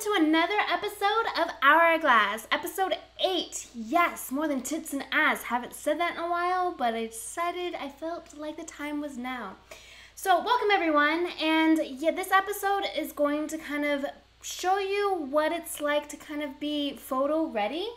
to another episode of Hourglass, episode 8. Yes, more than tits and ass. Haven't said that in a while, but I decided I felt like the time was now. So welcome everyone, and yeah, this episode is going to kind of show you what it's like to kind of be photo ready.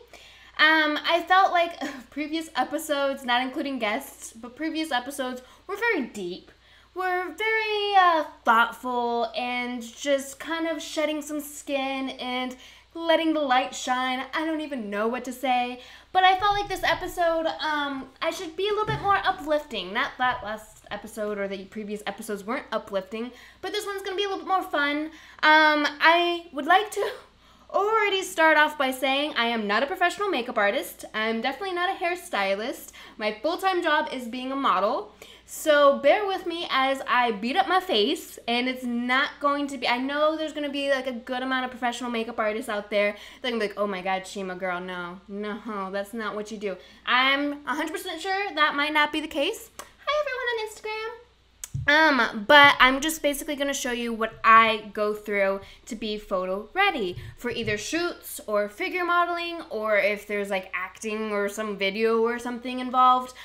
I felt like previous episodes, not including guests, but previous episodes were very deep. We're very thoughtful and just kind of shedding some skin and letting the light shine. I don't even know what to say, but I felt like this episode, I should be a little bit more uplifting. Not that last episode or the previous episodes weren't uplifting, but this one's going to be a little bit more fun. I would like to already start off by saying I am not a professional makeup artist. I'm definitely not a hairstylist. My full-time job is being a model. So bear with me as I beat up my face, and it's not going to be, I know there's going to be like a good amount of professional makeup artists out there. They're going to be like, oh my god, Shima girl, no, that's not what you do. I'm 100% sure that might not be the case. Hi everyone on Instagram. But I'm just basically going to show you what I go through to be photo ready for either shoots or figure modeling, or if there's like acting or some video or something involved.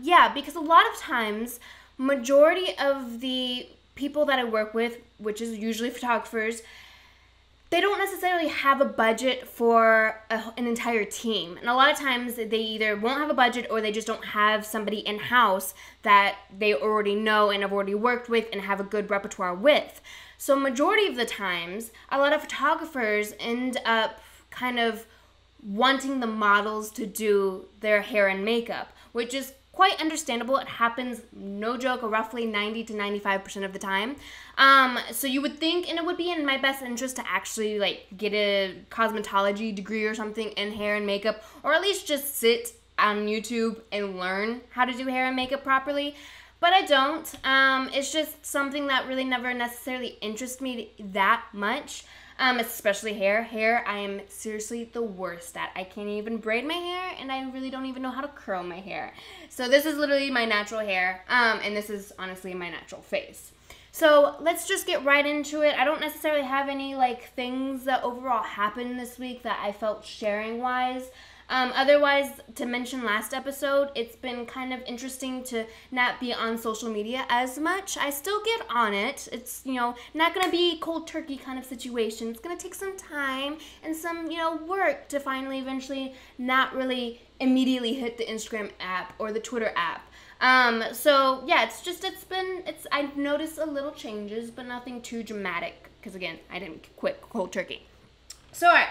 Yeah, because a lot of times, majority of the people that I work with, which is usually photographers, they don't necessarily have a budget for an entire team. And a lot of times they either won't have a budget or they just don't have somebody in-house that they already know and have already worked with and have a good repertoire with. So majority of the times, a lot of photographers end up kind of wanting the models to do their hair and makeup, which is quite understandable. It happens, no joke, roughly 90 to 95% of the time. So you would think, and it would be in my best interest to actually like get a cosmetology degree or something in hair and makeup, or at least just sit on YouTube and learn how to do hair and makeup properly. But I don't. It's just something that really never necessarily interests me that much. Especially hair. Hair, I am seriously the worst at. I can't even braid my hair, and I really don't even know how to curl my hair. So this is literally my natural hair, and this is honestly my natural face. So let's just get right into it. I don't necessarily have any like things that overall happened this week that I felt sharing wise. Otherwise, to mention last episode, it's been kind of interesting to not be on social media as much. I still get on it. It's, you know, not going to be cold turkey kind of situation. It's going to take some time and some, you know, work to finally eventually not really immediately hit the Instagram app or the Twitter app. So yeah, I've noticed a little changes, but nothing too dramatic because again, I didn't quit cold turkey. So alright.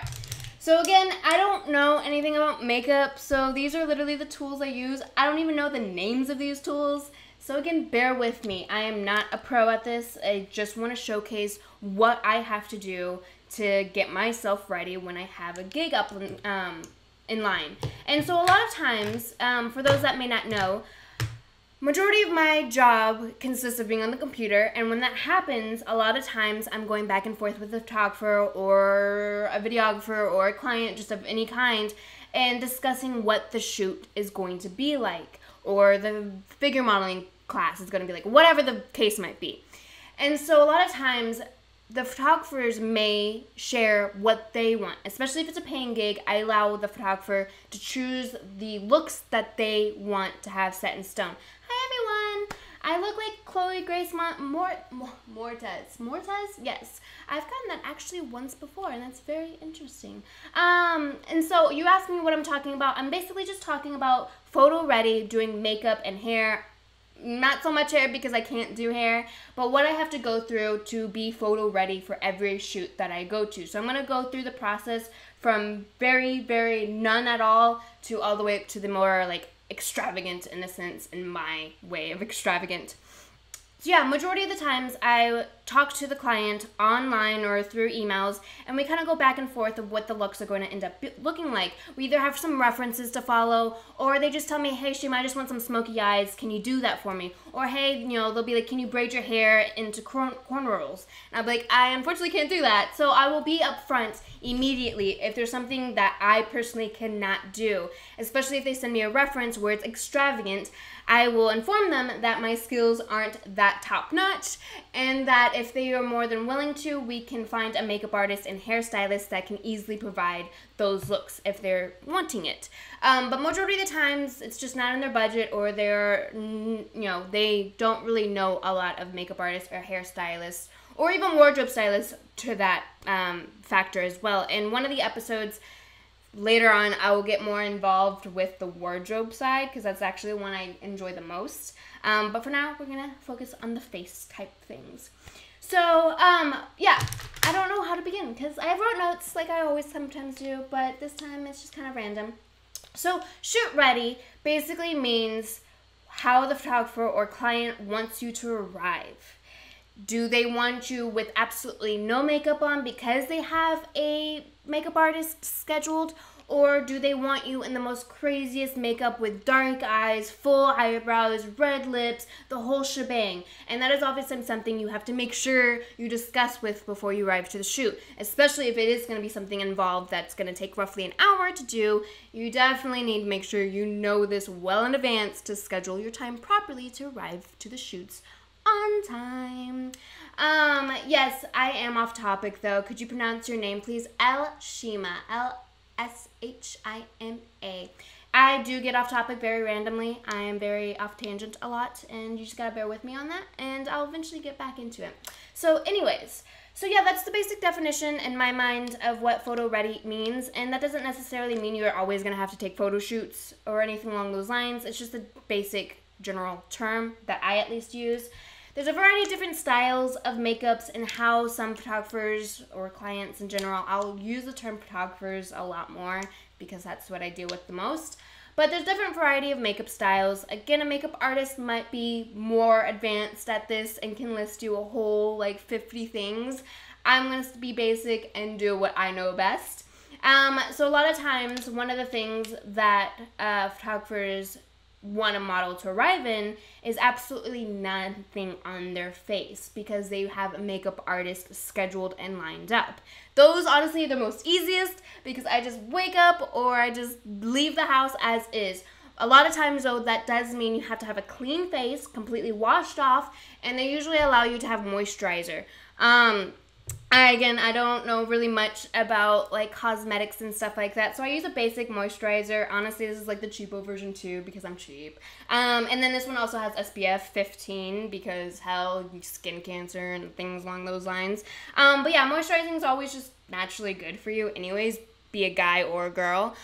So again, I don't know anything about makeup, so these are literally the tools I use. I don't even know the names of these tools. So again, bear with me. I am not a pro at this. I just want to showcase what I have to do to get myself ready when I have a gig up in line. And so a lot of times, for those that may not know, majority of my job consists of being on the computer, and when that happens, a lot of times I'm going back and forth with a photographer or a videographer or a client just of any kind and discussing what the shoot is going to be like, or the figure modeling class is going to be like, whatever the case might be. And so a lot of times the photographers may share what they want, especially if it's a paying gig. I allow the photographer to choose the looks that they want to have set in stone. Hi everyone! I look like Chloe Grace Mortez. Mortez? Yes. I've gotten that actually once before, and that's very interesting. And so you asked me what I'm talking about. I'm basically just talking about photo ready, doing makeup and hair. Not so much hair because I can't do hair, but what I have to go through to be photo ready for every shoot that I go to. So I'm going to go through the process from very, very none at all to all the way up to the more like extravagant, in a sense, in my way of extravagant. So yeah, majority of the times I talk to the client online or through emails, and we kind of go back and forth of what the looks are going to end up looking like. We either have some references to follow, or they just tell me, hey Shima, I just want some smoky eyes, can you do that for me? Or hey, you know, they'll be like, can you braid your hair into cornrows? And I'll be like, I unfortunately can't do that. So I will be upfront, immediately if there's something that I personally cannot do, especially if they send me a reference where it's extravagant. I will inform them that my skills aren't that top-notch, and that if they are more than willing to, we can find a makeup artist and hairstylist that can easily provide those looks if they're wanting it. But majority of the times, it's just not in their budget, or they're, they don't really know a lot of makeup artists or hairstylists, or even wardrobe stylists to that factor as well. In one of the episodes later on, I will get more involved with the wardrobe side, because that's actually the one I enjoy the most. But for now, we're going to focus on the face type things. So, yeah, I don't know how to begin, because I wrote notes like I always sometimes do, but this time it's just kind of random. So, shoot ready basically means how the photographer or client wants you to arrive. Do they want you with absolutely no makeup on because they have a makeup artist scheduled? Or do they want you in the most craziest makeup with dark eyes, full eyebrows, red lips, the whole shebang? And that is obviously something you have to make sure you discuss with before you arrive to the shoot. Especially if it is going to be something involved that's going to take roughly an hour to do. You definitely need to make sure you know this well in advance to schedule your time properly to arrive to the shoots on time. Yes, I am off topic though. Could you pronounce your name, please? l.shima. L-S-H-I-M-A. I do get off topic very randomly. I am very off tangent a lot, and you just gotta bear with me on that, and I'll eventually get back into it. So anyways, yeah, that's the basic definition in my mind of what photo ready means, and that doesn't necessarily mean you're always gonna have to take photo shoots or anything along those lines. It's just a basic general term that I at least use. There's a variety of different styles of makeups and how some photographers or clients in general, I'll use the term photographers a lot more because that's what I deal with the most. But there's different variety of makeup styles. Again, a makeup artist might be more advanced at this and can list you a whole like 50 things. I'm going to be basic and do what I know best. So a lot of times, one of the things that photographers want a model to arrive in is absolutely nothing on their face because they have a makeup artist scheduled and lined up. Those honestly are the most easiest because I just wake up or I just leave the house as is. A lot of times though, that does mean you have to have a clean face, completely washed off, and they usually allow you to have moisturizer. I don't know really much about like cosmetics and stuff like that, so I use a basic moisturizer. Honestly, this is like the cheapo version too because I'm cheap. And then this one also has SPF 15 because hell, skin cancer and things along those lines. But yeah, moisturizing is always just naturally good for you anyways, be a guy or a girl.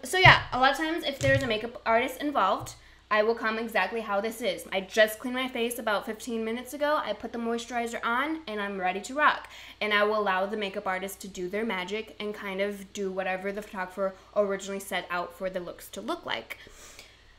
So yeah, a lot of times if there's a makeup artist involved, I will come exactly how this is. I just cleaned my face about 15 minutes ago. I put the moisturizer on and I'm ready to rock. And I will allow the makeup artist to do their magic and kind of do whatever the photographer originally set out for the looks to look like.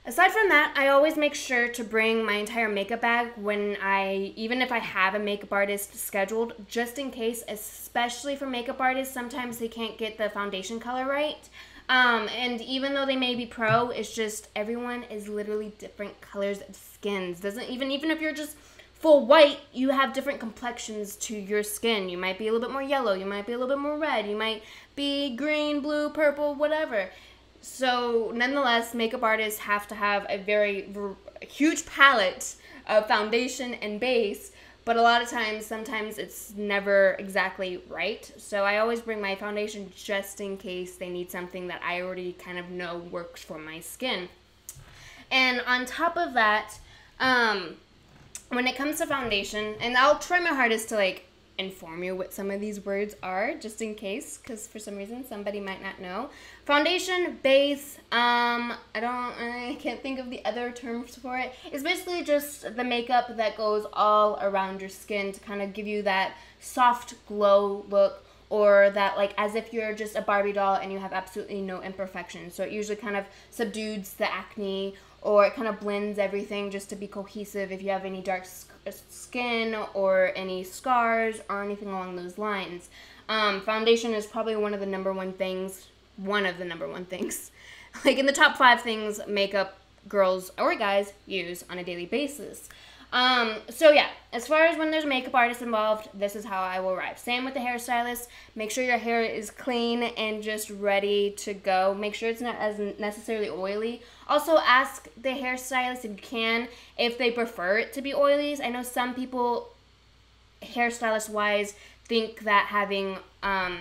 Aside from that, I always make sure to bring my entire makeup bag even if I have a makeup artist scheduled, just in case, especially for makeup artists, sometimes they can't get the foundation color right. And even though they may be pro, it's just everyone is literally different colors of skins. Even if you're just full white, you have different complexions to your skin. You might be a little bit more yellow, you might be a little bit more red, you might be green, blue, purple, whatever. So nonetheless, makeup artists have to have a very huge palette of foundation and base. But a lot of times, sometimes it's never exactly right. So I always bring my foundation just in case they need something that I already kind of know works for my skin. And on top of that, when it comes to foundation, and I'll try my hardest to like inform you what some of these words are, just in case, because for some reason somebody might not know. Foundation, base, I can't think of the other terms for it. It's basically just the makeup that goes all around your skin to kind of give you that soft glow look, or that like as if you're just a Barbie doll and you have absolutely no imperfections. So it usually kind of subdues the acne, or it kind of blends everything just to be cohesive if you have any dark skin or any scars or anything along those lines. Foundation is probably one of the number one things, like in the top 5 things makeup girls or guys use on a daily basis. So yeah, as far as when there's a makeup artist involved, this is how I will arrive. Same with the hairstylist. Make sure your hair is clean and just ready to go. Make sure it's not as necessarily oily. Also ask the hairstylist if you can, if they prefer it to be oily. I know some people, hairstylist wise, think that having a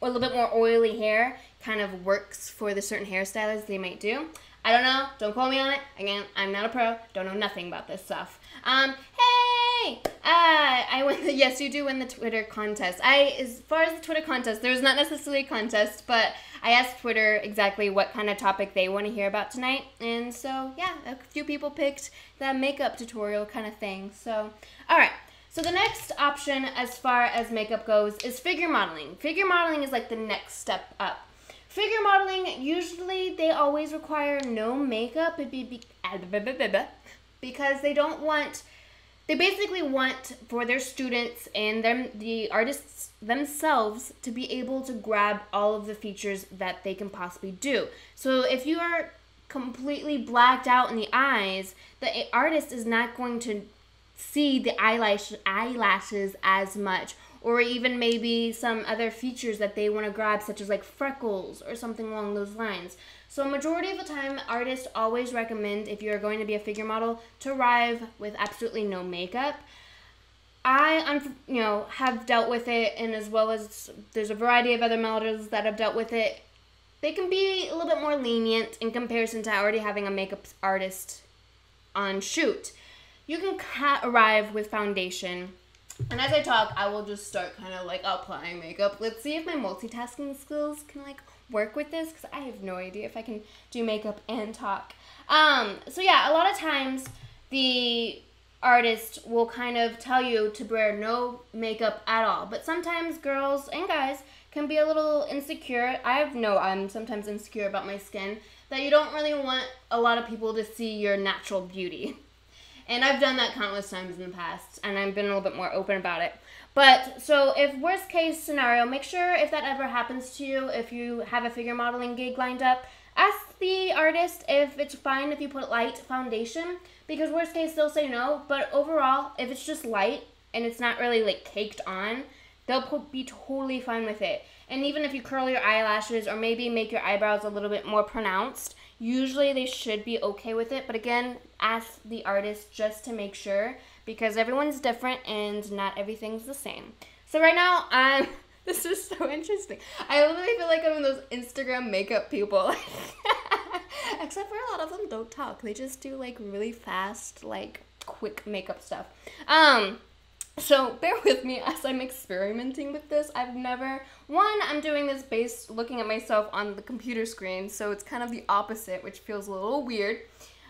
little bit more oily hair kind of works for the certain hairstylists they might do. I don't know. Don't quote me on it. Again, I'm not a pro. Don't know nothing about this stuff. Hey! I win the, yes, you do win the Twitter contest. As far as the Twitter contest, there's not necessarily a contest, but I asked Twitter exactly what kind of topic they want to hear about tonight. And so, yeah, a few people picked that makeup tutorial kind of thing. So, alright. So the next option as far as makeup goes is figure modeling. Figure modeling is like the next step up. Figure modeling, usually they always require no makeup because they don't want, they basically want for their students and the artists themselves to be able to grab all of the features that they can possibly do. So if you are completely blacked out in the eyes, the artist is not going to see the eyelashes as much, or even maybe some other features that they want to grab, such as like freckles or something along those lines. So majority of the time, artists always recommend, if you're going to be a figure model, to arrive with absolutely no makeup. I, have dealt with it, and as well as there's a variety of other models that have dealt with it. They can be a little bit more lenient in comparison to already having a makeup artist on shoot. You can arrive with foundation. And as I talk, I will just start kind of like applying makeup. Let's see if my multitasking skills can like work with this, because I have no idea if I can do makeup and talk. So yeah, a lot of times the artist will kind of tell you to wear no makeup at all. But sometimes girls and guys can be a little insecure. I'm sometimes insecure about my skin, that you don't really want a lot of people to see your natural beauty. And I've done that countless times in the past, and I've been a little bit more open about it. But, so if worst case scenario, make sure if that ever happens to you, if you have a figure modeling gig lined up, ask the artist if it's fine if you put light foundation, because worst case they'll say no. But overall, if it's just light and it's not really like caked on, they'll be totally fine with it. And even if you curl your eyelashes or maybe make your eyebrows a little bit more pronounced, usually they should be okay with it. But again, ask the artist just to make sure, because everyone's different and not everything's the same. So right now, this is so interesting. I literally feel like I'm one of those Instagram makeup people. Except for a lot of them don't talk. They just do like really fast, like quick makeup stuff. So bear with me as I'm experimenting with this. I'm doing this based looking at myself on the computer screen, so it's kind of the opposite, which feels a little weird.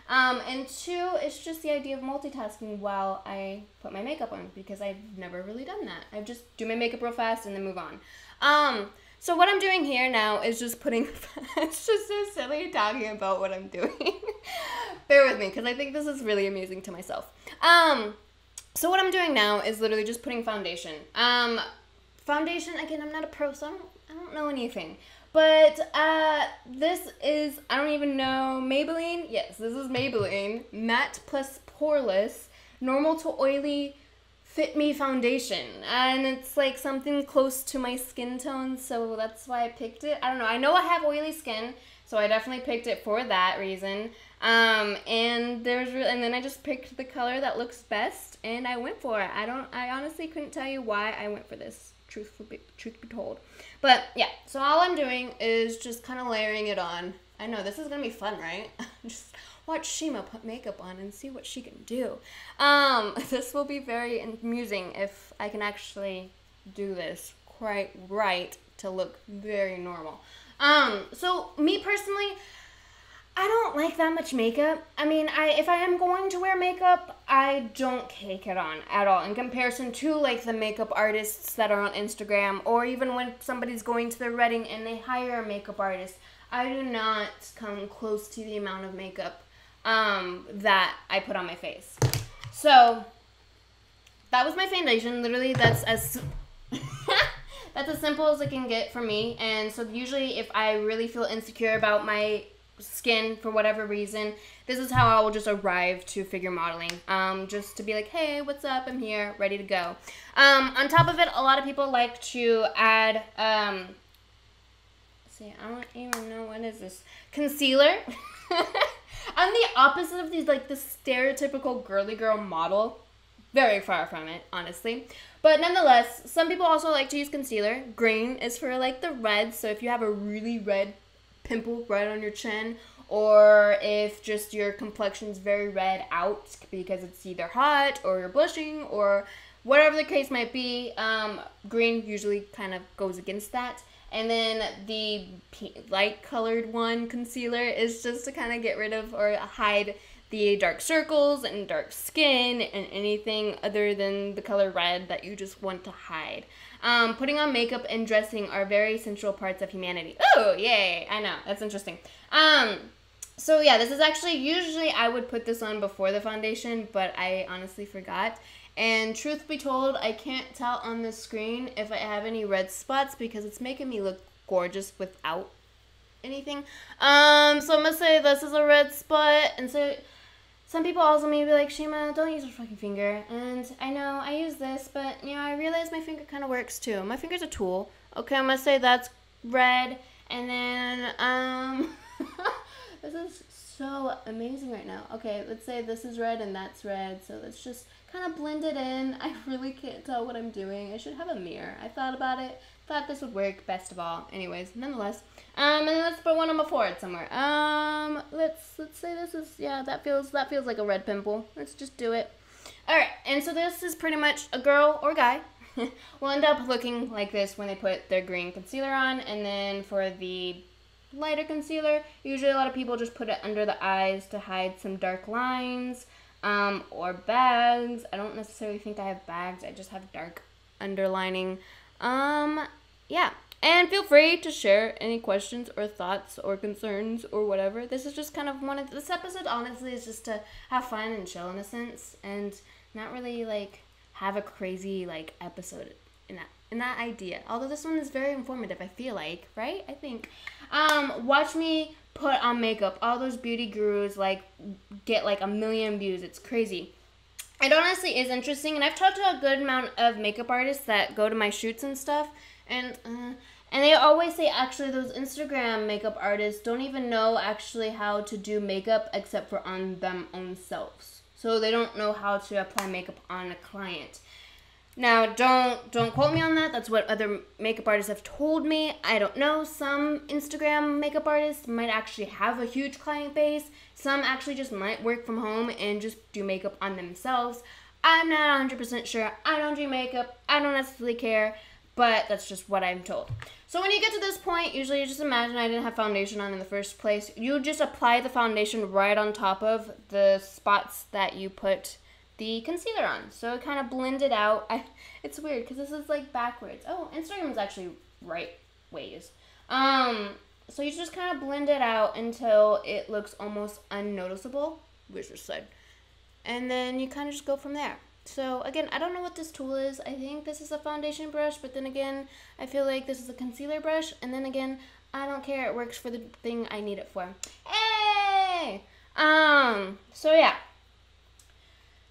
And two, it's just the idea of multitasking while I put my makeup on, because I've never really done that. I just do my makeup real fast and then move on. So what I'm doing here now is just putting, it's just so silly talking about what I'm doing. Bear with me, because I think this is really amazing to myself. So what I'm doing now is literally just putting foundation. Foundation, again, I'm not a pro, so I don't know anything. But this is, I don't even know, Maybelline? Yes, this is Maybelline Matte Plus Poreless Normal to Oily Fit Me Foundation. And it's like something close to my skin tone, so that's why I picked it. I don't know. I know I have oily skin, so I definitely picked it for that reason. And then I just picked the color that looks best, and I went for it. I honestly couldn't tell you why I went for this, truth be told. But yeah, so all I'm doing is just kind of layering it on. I know, this is gonna be fun, right? Just watch Shima put makeup on and see what she can do. This will be very amusing if I can actually do this quite right to look very normal. So me personally, I don't like that much makeup. I mean, if I am going to wear makeup, I don't cake it on at all in comparison to like the makeup artists that are on Instagram, or even when somebody's going to their wedding and they hire a makeup artist. I do not come close to the amount of makeup that I put on my face. So that was my foundation. Literally, that's as that's as simple as it can get for me. And so usually if I really feel insecure about my skin for whatever reason, this is how I will just arrive to figure modeling. Just to be like, hey, what's up? I'm here, ready to go. On top of it, a lot of people like to add, see, I don't even know, what is this? Concealer. I'm the opposite of these, like, the stereotypical girly girl model. Very far from it, honestly. But nonetheless, some people also like to use concealer. Green is for, like, the red. So if you have a really red pimple right on your chin, or if just your complexion's very red out because it's either hot or you're blushing or whatever the case might be, green usually kind of goes against that. And then the light colored one, concealer, is just to kind of get rid of or hide the dark circles and dark skin and anything other than the color red that you just want to hide. Putting on makeup and dressing are very central parts of humanity. Oh, yay, I know, that's interesting. So yeah, this is actually, usually I would put this on before the foundation, but I honestly forgot. And truth be told, I can't tell on the screen if I have any red spots because it's making me look gorgeous without anything. So I'm gonna say this is a red spot, and so some people also may be like, Shima, don't use your fucking finger. And I know I use this, but you know, I realize my finger kind of works too. My finger's a tool. Okay, I'm gonna say that's red, and then this is so amazing right now. Okay, let's say this is red and that's red, so let's just kind of blend it in. I really can't tell what I'm doing. I should have a mirror. I thought about it. Thought this would work best of all. Anyways, nonetheless. And then let's put one on my forehead somewhere. Let's say this is, yeah, that feels like a red pimple. Let's just do it. Alright, and so this is pretty much a girl or guy will end up looking like this when they put their green concealer on. And then for the lighter concealer, usually a lot of people just put it under the eyes to hide some dark lines. Or bags. I don't necessarily think I have bags. I just have dark underlining. Yeah. And feel free to share any questions or thoughts or concerns or whatever. This is just kind of this episode honestly is just to have fun and chill in a sense and not really like have a crazy like episode in that idea. Although this one is very informative, I feel like, right? I think. Watch me put on makeup. All those beauty gurus like get like 1 million views. It's crazy. It honestly is interesting, and I've talked to a good amount of makeup artists that go to my shoots and stuff, and they always say actually those Instagram makeup artists don't even know actually how to do makeup except for on them own selves. So they don't know how to apply makeup on a client. Now, don't quote me on that. That's what other makeup artists have told me. I don't know. Some Instagram makeup artists might actually have a huge client base. Some actually just might work from home and just do makeup on themselves. I'm not 100% sure. I don't do makeup. I don't necessarily care, but that's just what I'm told. So when you get to this point, usually you just imagine I didn't have foundation on in the first place. You just apply the foundation right on top of the spots that you put the concealer on, so it kind of blended out. It's weird because this is like backwards. Oh, Instagram is actually right ways. So you just kind of blend it out until it looks almost unnoticeable, which is said, and then you kind of just go from there. So again, I don't know what this tool is. I think this is a foundation brush, but then again, I feel like this is a concealer brush, and then again, I don't care. It works for the thing I need it for. Hey! So yeah.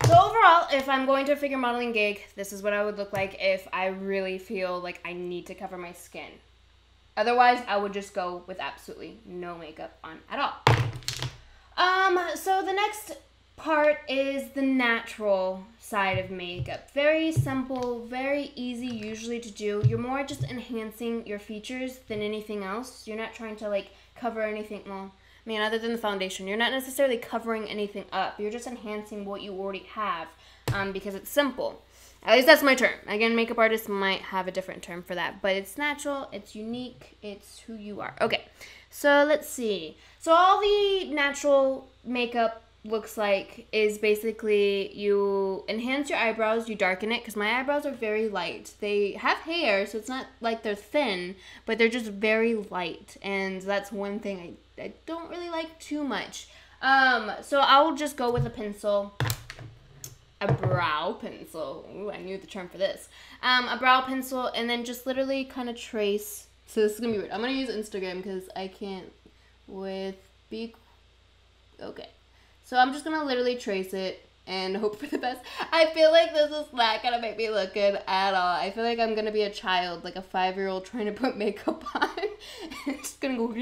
So overall, if I'm going to a figure modeling gig, this is what I would look like if I really feel like I need to cover my skin. Otherwise, I would just go with absolutely no makeup on at all. So the next part is the natural side of makeup. Very simple, very easy usually to do. You're more just enhancing your features than anything else. You're not trying to like cover anything, well, I mean, other than the foundation, you're not necessarily covering anything up. You're just enhancing what you already have because it's simple. At least that's my term. Again, makeup artists might have a different term for that, but it's natural, it's unique, it's who you are. Okay, so let's see. So all the natural makeup looks like is basically you enhance your eyebrows, you darken it, because my eyebrows are very light. They have hair, so it's not like they're thin, but they're just very light, and that's one thing I don't really like too much. So I'll just go with a pencil. A brow pencil. Ooh, I knew the term for this. A brow pencil, and then just literally kind of trace. So this is going to be weird. I'm going to use Instagram because I can't with Okay. So I'm just gonna literally trace it and hope for the best. I feel like this is not gonna make me look good at all. I feel like I'm gonna be a child, like a 5-year-old trying to put makeup on. It's just gonna go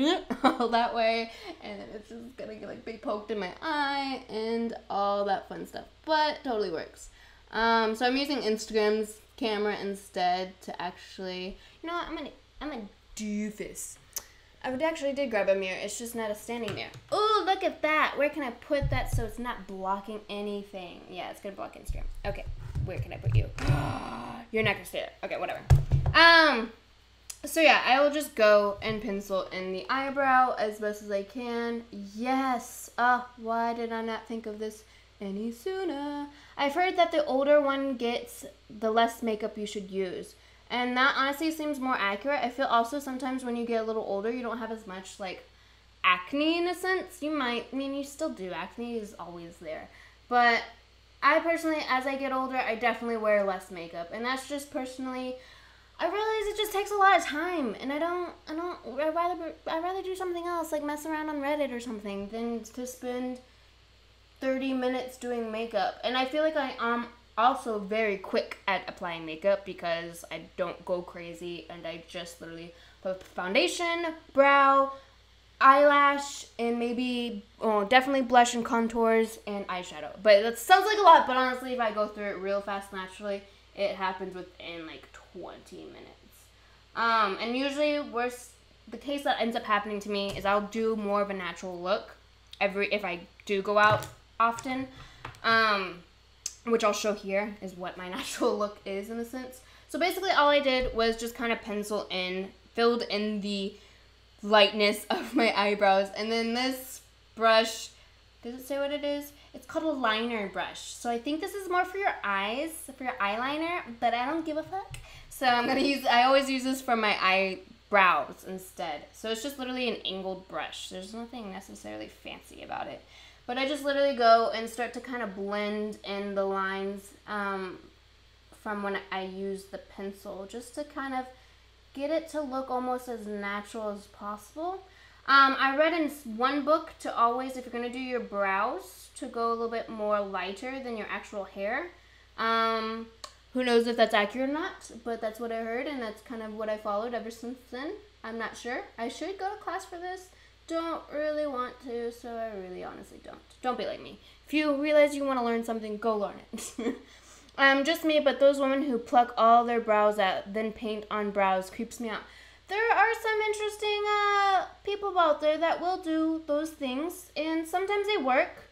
all that way, and then it's just gonna like be poked in my eye and all that fun stuff. But totally works. So I'm using Instagram's camera instead to actually, you know what, I'm gonna do this. I actually did grab a mirror. It's just not a standing mirror. Oh, look at that. Where can I put that so it's not blocking anything? Yeah, it's going to block Instagram. Okay, where can I put you? You're not going to stay there. Okay, whatever. So yeah, I will just go and pencil in the eyebrow as best as I can. Yes. Why did I not think of this any sooner? I've heard that the older one gets, the less makeup you should use. And that honestly seems more accurate. I feel also sometimes when you get a little older, you don't have as much, like, acne in a sense. You might, I mean, you still do. Acne is always there. But I personally, as I get older, I definitely wear less makeup. And that's just personally, I realize it just takes a lot of time. And I'd rather do something else, like mess around on Reddit or something, than to spend 30 minutes doing makeup. And I feel like I am also very quick at applying makeup because I don't go crazy and I just literally put foundation, brow, eyelash, and maybe definitely blush and contours and eyeshadow. But that sounds like a lot, but honestly, if I go through it real fast naturally, it happens within like 20 minutes. And usually the case that ends up happening to me is I'll do more of a natural look if I do go out often. Which I'll show here is what my natural look is in a sense. So basically all I did was just kind of filled in the lightness of my eyebrows. And then this brush, does it say what it is? It's called a liner brush. So I think this is more for your eyes, for your eyeliner, but I don't give a fuck. So I always use this for my eyebrows instead. So it's just literally an angled brush. There's nothing necessarily fancy about it. But I just literally go and start to kind of blend in the lines from when I use the pencil, just to kind of get it to look almost as natural as possible. I read in one book to always, if you're going to do your brows, to go a little bit more lighter than your actual hair. Who knows if that's accurate or not, but that's what I heard, and that's kind of what I followed ever since then. I'm not sure. I should go to class for this. Don't really want to, so I really honestly don't. Don't be like me. If you realize you want to learn something, go learn it. Just me, but those women who pluck all their brows out, then paint on brows, creeps me out. There are some interesting people out there that will do those things, and sometimes they work,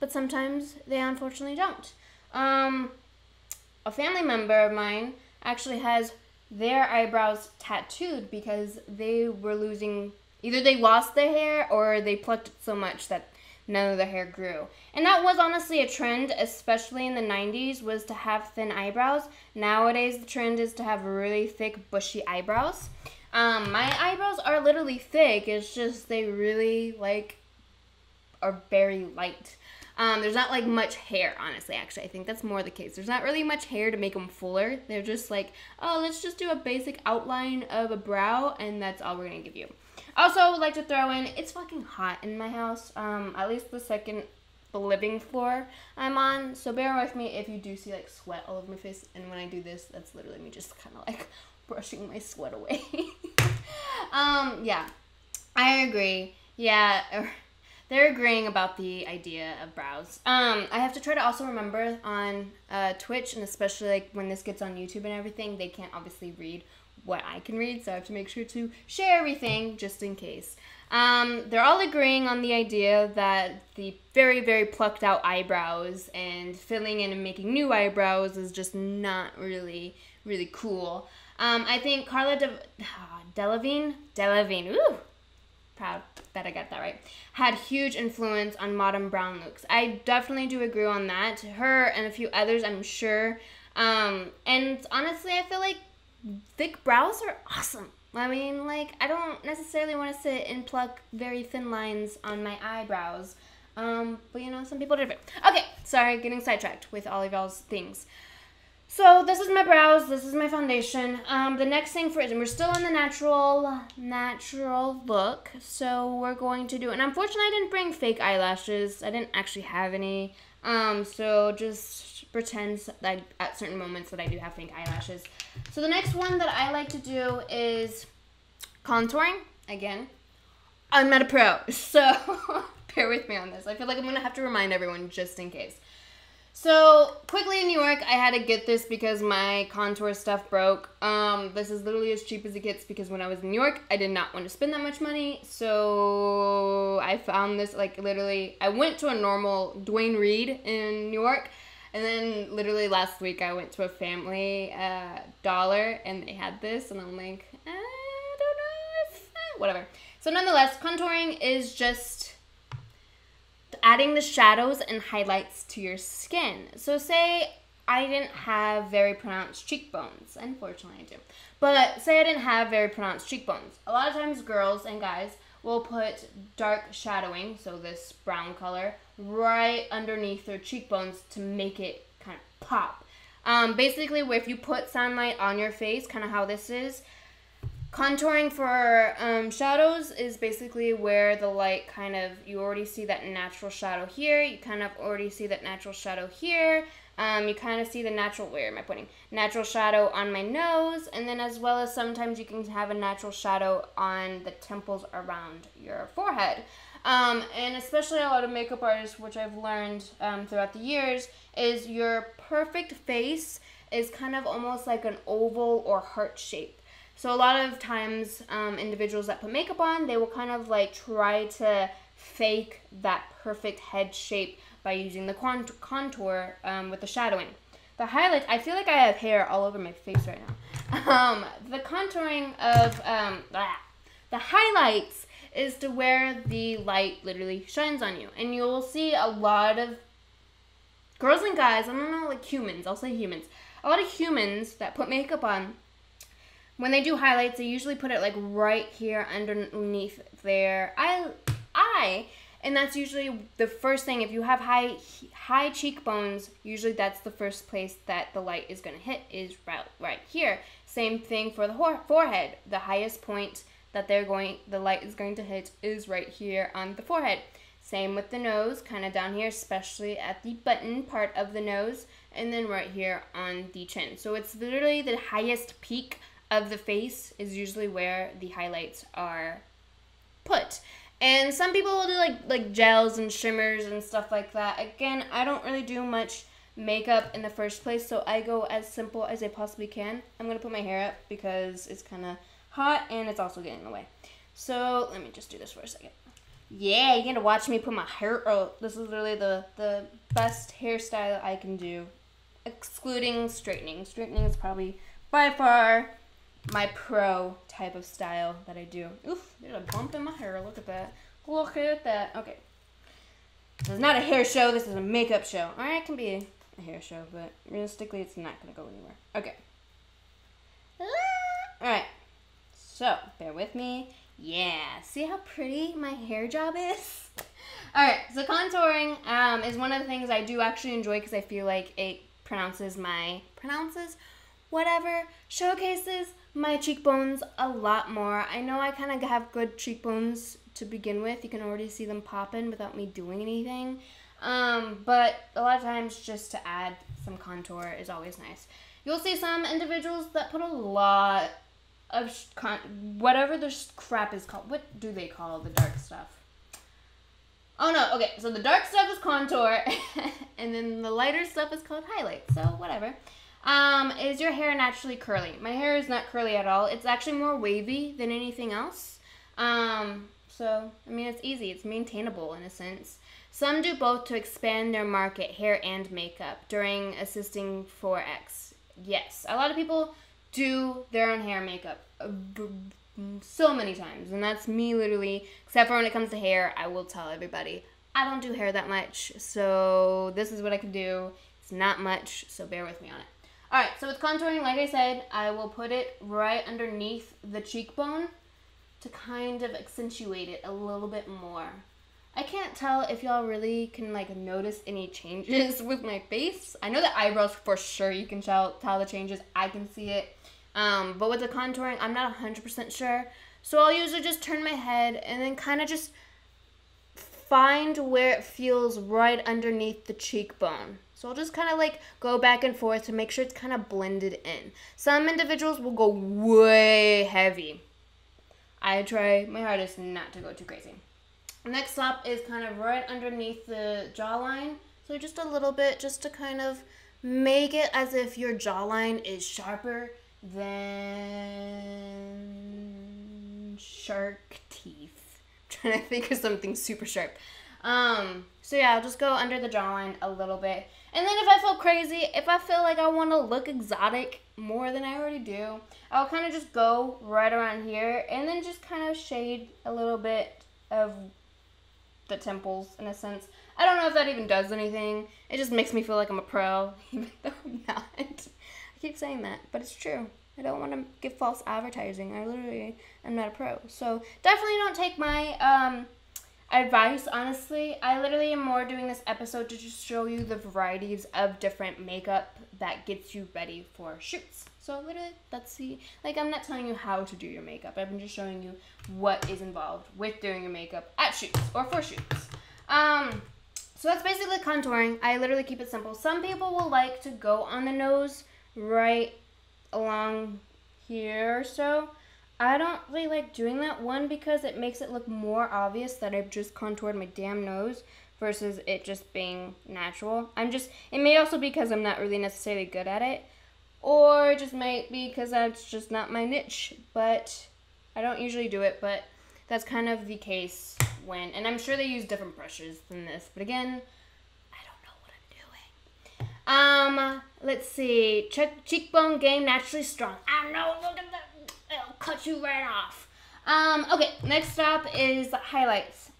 but sometimes they unfortunately don't. A family member of mine actually has their eyebrows tattooed because they were losing, either they lost their hair or they plucked it so much that none of the hair grew. And that was honestly a trend, especially in the 90s, was to have thin eyebrows. Nowadays, the trend is to have really thick, bushy eyebrows. My eyebrows are literally thick. It's just they really, are very light. There's not, much hair, honestly, actually. I think that's more the case. There's not really much hair to make them fuller. They're just oh, let's just do a basic outline of a brow, and that's all we're going to give you. Also, I would like to throw in, it's fucking hot in my house, at least the living floor I'm on, so bear with me if you do see, sweat all over my face, and when I do this, that's literally me just kind of, brushing my sweat away. Yeah, I agree. Yeah, they're agreeing about the idea of brows. I have to try to also remember on Twitch, and especially, when this gets on YouTube and everything, they can't obviously read what I can read, so I have to make sure to share everything just in case. They're all agreeing on the idea that the very, very plucked out eyebrows and filling in and making new eyebrows is just not really, really cool. I think Carla Delevingne, ooh, proud that I got that right, had huge influence on modern brown looks. I definitely do agree on that. Her and a few others, I'm sure. And honestly, I feel like thick brows are awesome. I mean, I don't necessarily want to sit and pluck very thin lines on my eyebrows. But, some people are different. Okay, sorry, getting sidetracked with all of y'all's things. So this is my brows. This is my foundation. The next thing and we're still in the natural look. So we're going to do, and unfortunately I didn't bring fake eyelashes. I didn't actually have any. So just pretend that at certain moments that I do have fake eyelashes. So the next one that I like to do is contouring. Again, I'm not a pro, so bear with me on this. I feel like I'm gonna have to remind everyone just in case. So, quickly in New York, I had to get this because my contour stuff broke. This is literally as cheap as it gets because when I was in New York, I did not want to spend that much money. So, I found this, like, literally, I went to a normal Dwayne Reed in New York. And then, literally, last week, I went to a Family Dollar, and they had this. And I'm like, I don't know if, whatever. So, nonetheless, contouring is just adding the shadows and highlights to your skin. So say I didn't have very pronounced cheekbones. Unfortunately, I do. But say I didn't have very pronounced cheekbones. A lot of times girls and guys will put dark shadowing, so this brown color, right underneath their cheekbones to make it kind of pop. Basically, if you put sunlight on your face, kind of how this is, contouring for shadows is basically where the light kind of, you already see that natural shadow here, you kind of already see that natural shadow here, you kind of see the natural, where am I putting, natural shadow on my nose, and then as well as sometimes you can have a natural shadow on the temples around your forehead. And especially a lot of makeup artists, which I've learned throughout the years, is your perfect face is kind of almost like an oval or heart shape. So a lot of times, individuals that put makeup on, they will kind of like try to fake that perfect head shape by using the contour with the shadowing. The highlights, I feel like I have hair all over my face right now. The contouring of, the highlights is to where the light literally shines on you. And you'll see a lot of girls and guys, I don't know, like humans, I'll say humans. A lot of humans that put makeup on, when they do highlights, they usually put it like right here underneath their eye, and that's usually the first thing. If you have high cheekbones, usually that's the first place that the light is going to hit, is right here. Same thing for the forehead. The highest point that the light is going to hit is right here on the forehead. Same with the nose, kind of down here, especially at the button part of the nose, and then right here on the chin. So it's literally the highest peak of the face is usually where the highlights are put. And some people will do like gels and shimmers and stuff like that. Again, I don't really do much makeup in the first place, so I go as simple as I possibly can. I'm going to put my hair up because it's kind of hot and it's also getting in the way. So let me just do this for a second. Yeah, you're going to watch me put my hair up. This is literally the best hairstyle I can do, excluding straightening. Straightening is probably by far my pro type of style that I do. Oof, there's a bump in my hair. Look at that. Look at that. Okay. This is not a hair show. This is a makeup show. Alright, it can be a hair show, but realistically, it's not going to go anywhere. Okay. Alright. So, bear with me. Yeah. See how pretty my hair job is? Alright, so contouring is one of the things I do actually enjoy because I feel like it showcases my cheekbones a lot more. I know I kind of have good cheekbones to begin with. You can already see them popping without me doing anything. But a lot of times just to add some contour is always nice. You'll see some individuals that put a lot of whatever this crap is called. What do they call the dark stuff? Oh no, okay, so the dark stuff is contour, and then the lighter stuff is called highlight, so whatever. Is your hair naturally curly? My hair is not curly at all. It's actually more wavy than anything else. So, I mean, it's easy. It's maintainable in a sense. Some do both to expand their market, hair and makeup, during assisting 4X. Yes, a lot of people do their own hair and makeup so many times, and that's me literally, except for when it comes to hair. I will tell everybody, I don't do hair that much, so this is what I can do. It's not much, so bear with me on it. Alright, so with contouring, like I said, I will put it right underneath the cheekbone to kind of accentuate it a little bit more. I can't tell if y'all really can like notice any changes with my face. I know the eyebrows for sure you can tell the changes. I can see it. But with the contouring, I'm not 100% sure. So I'll usually just turn my head and then kind of just find where it feels right underneath the cheekbone. So I'll just kind of like go back and forth to make sure it's kind of blended in. Some individuals will go way heavy. I try my hardest not to go too crazy. Next up is kind of right underneath the jawline. So just a little bit, just to kind of make it as if your jawline is sharper than shark teeth. I'm trying to think of something super sharp. So yeah, I'll just go under the jawline a little bit. And then if I feel crazy, if I feel like I want to look exotic more than I already do, I'll kind of just go right around here and then just kind of shade a little bit of the temples in a sense. I don't know if that even does anything. It just makes me feel like I'm a pro, even though I'm not. I keep saying that, but it's true. I don't want to give false advertising. I literally am not a pro. So definitely don't take my advice, honestly. I literally am more doing this episode to just show you the varieties of different makeup that gets you ready for shoots. So literally, I'm not telling you how to do your makeup. I'm just showing you what is involved with doing your makeup at shoots or for shoots. So that's basically contouring. I literally keep it simple. Some people will like to go on the nose right along here or so. I don't really like doing that. One, because it makes it look more obvious that I've just contoured my damn nose versus it just being natural. It may also be because I'm not really necessarily good at it, or it just might be because that's just not my niche. But I don't usually do it, but that's kind of the case when, and I'm sure they use different brushes than this, but again, I don't know what I'm doing. Let's see. Cheekbone game naturally strong. I know, look at that. It'll cut you right off. Okay, next up is highlights.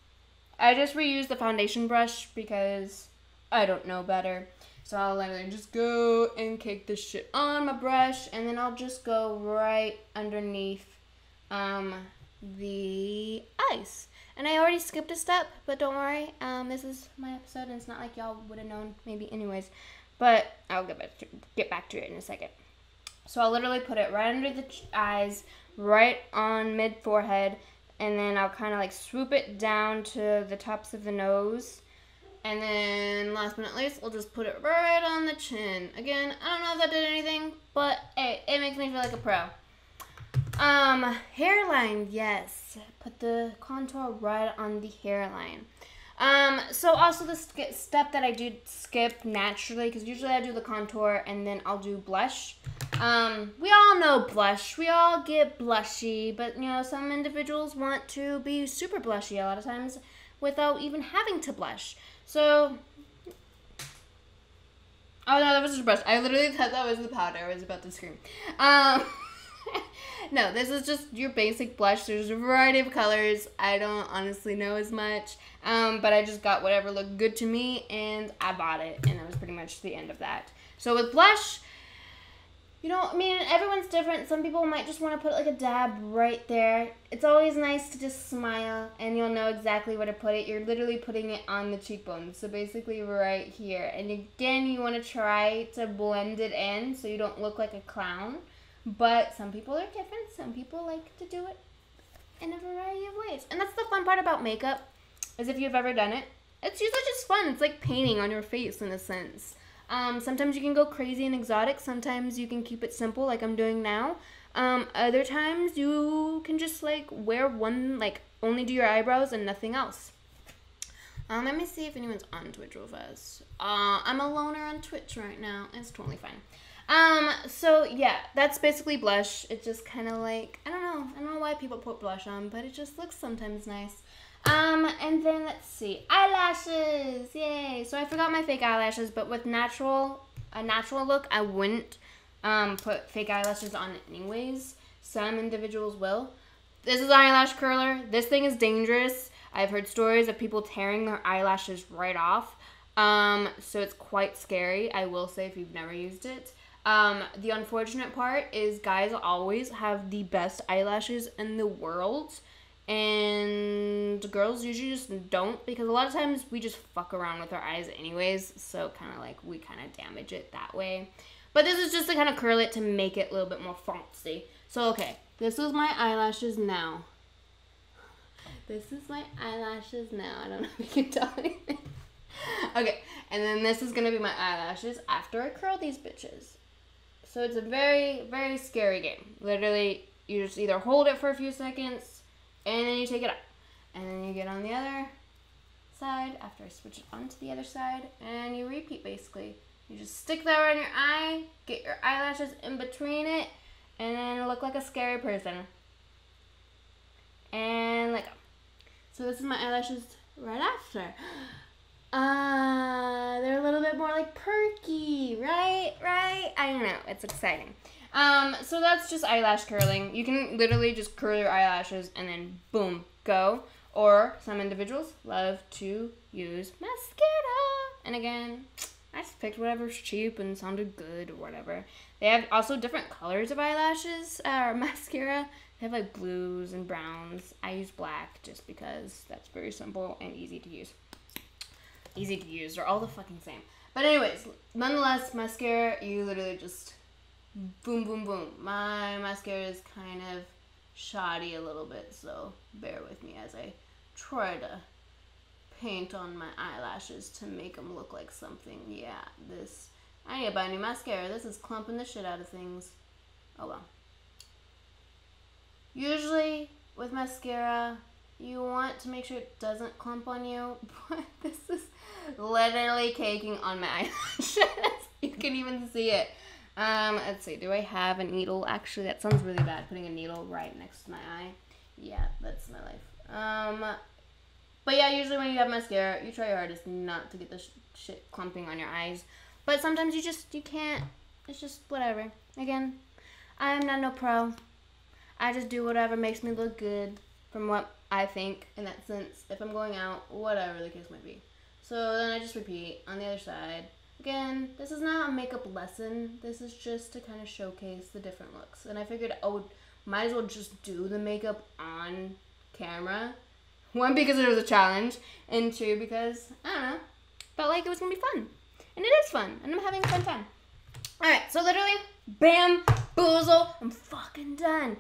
I just reused the foundation brush because I don't know better. So I'll literally just go and cake this shit on my brush, and then I'll just go right underneath the eyes. And I already skipped a step, but don't worry. This is my episode, and it's not like y'all would have known maybe anyways. But I'll get back to it in a second. So I'll literally put it right under the eyes, right on mid-forehead, and then I'll kind of like swoop it down to the tops of the nose. And then last but not least, I'll just put it right on the chin. Again, I don't know if that did anything, but hey, it makes me feel like a pro. Hairline, yes. Put the contour right on the hairline. So also the step that I do skip naturally, because usually I do the contour and then I'll do blush. We all know blush. We all get blushy, but you know, some individuals want to be super blushy a lot of times without even having to blush. So, oh no, that was just a brush. I literally thought that was the powder. I was about to scream. No, this is just your basic blush. There's a variety of colors. I don't honestly know as much, but I just got whatever looked good to me, and I bought it, and that was pretty much the end of that. So with blush, you know, I mean, everyone's different. Some people might just want to put like a dab right there. It's always nice to just smile, and you'll know exactly where to put it. You're literally putting it on the cheekbone, so basically right here. And again, you want to try to blend it in so you don't look like a clown. But some people are different. Some people like to do it in a variety of ways. And that's the fun part about makeup, is if you've ever done it, it's usually just fun. It's like painting on your face in a sense. Sometimes you can go crazy and exotic. Sometimes you can keep it simple like I'm doing now. Other times you can just like wear one, like only do your eyebrows and nothing else. Let me see if anyone's on Twitch real fast. I'm a loner on Twitch right now. It's totally fine. So yeah, that's basically blush. It's just kind of like, I don't know why people put blush on, but it just looks sometimes nice. And then let's see, eyelashes, yay. So I forgot my fake eyelashes, but with a natural look, I wouldn't, put fake eyelashes on anyways. Some individuals will. This is an eyelash curler. This thing is dangerous. I've heard stories of people tearing their eyelashes right off. So it's quite scary, I will say, if you've never used it. The unfortunate part is guys always have the best eyelashes in the world, And girls usually just don't, because a lot of times we just fuck around with our eyes anyways, so kind of like we kind of damage it that way. But this is just to kind of curl it to make it a little bit more fancy. So okay, this is my eyelashes now. This is my eyelashes now. I don't know if you can tell anything. Okay, and then this is gonna be my eyelashes after I curl these bitches. So it's a very, very scary game. Literally, you just either hold it for a few seconds, and then you take it out. And then you get on the other side after I switch it onto the other side, and you repeat basically. You just stick that right in your eye, get your eyelashes in between it, and then look like a scary person. And let go. So this is my eyelashes right after. They're a little bit more like perky, right? I don't know, it's exciting. So that's just eyelash curling. You can literally just curl your eyelashes and then boom, go. Or some individuals love to use mascara. And again, I just picked whatever's cheap and sounded good or whatever. They have also different colors of eyelashes or mascara. They have like blues and browns. I use black just because that's very simple and easy to use. Easy to use. They're all the fucking same. But anyways, nonetheless, mascara, you literally just boom, boom, boom. My mascara is kind of shoddy a little bit, so bear with me as I try to paint on my eyelashes to make them look like something. Yeah, I need to buy a new mascara. This is clumping the shit out of things. Oh well. Usually with mascara, you want to make sure it doesn't clump on you, but this is literally caking on my eyelashes. You can even see it. Let's see, do I have a needle? Actually, that sounds really bad, putting a needle right next to my eye. Yeah, that's my life. But yeah, usually when you have mascara, you try your hardest not to get the shit clumping on your eyes. But sometimes you can't. It's just whatever. Again, I'm not no pro. I just do whatever makes me look good from what I think in that sense. If I'm going out, whatever the case might be. So then I just repeat on the other side. Again, this is not a makeup lesson. This is just to kind of showcase the different looks. And I figured might as well just do the makeup on camera. One, because it was a challenge. And two, because, I don't know, felt like it was going to be fun. And it is fun. And I'm having a fun time. Alright, so literally, bam, boozle, I'm fucking done.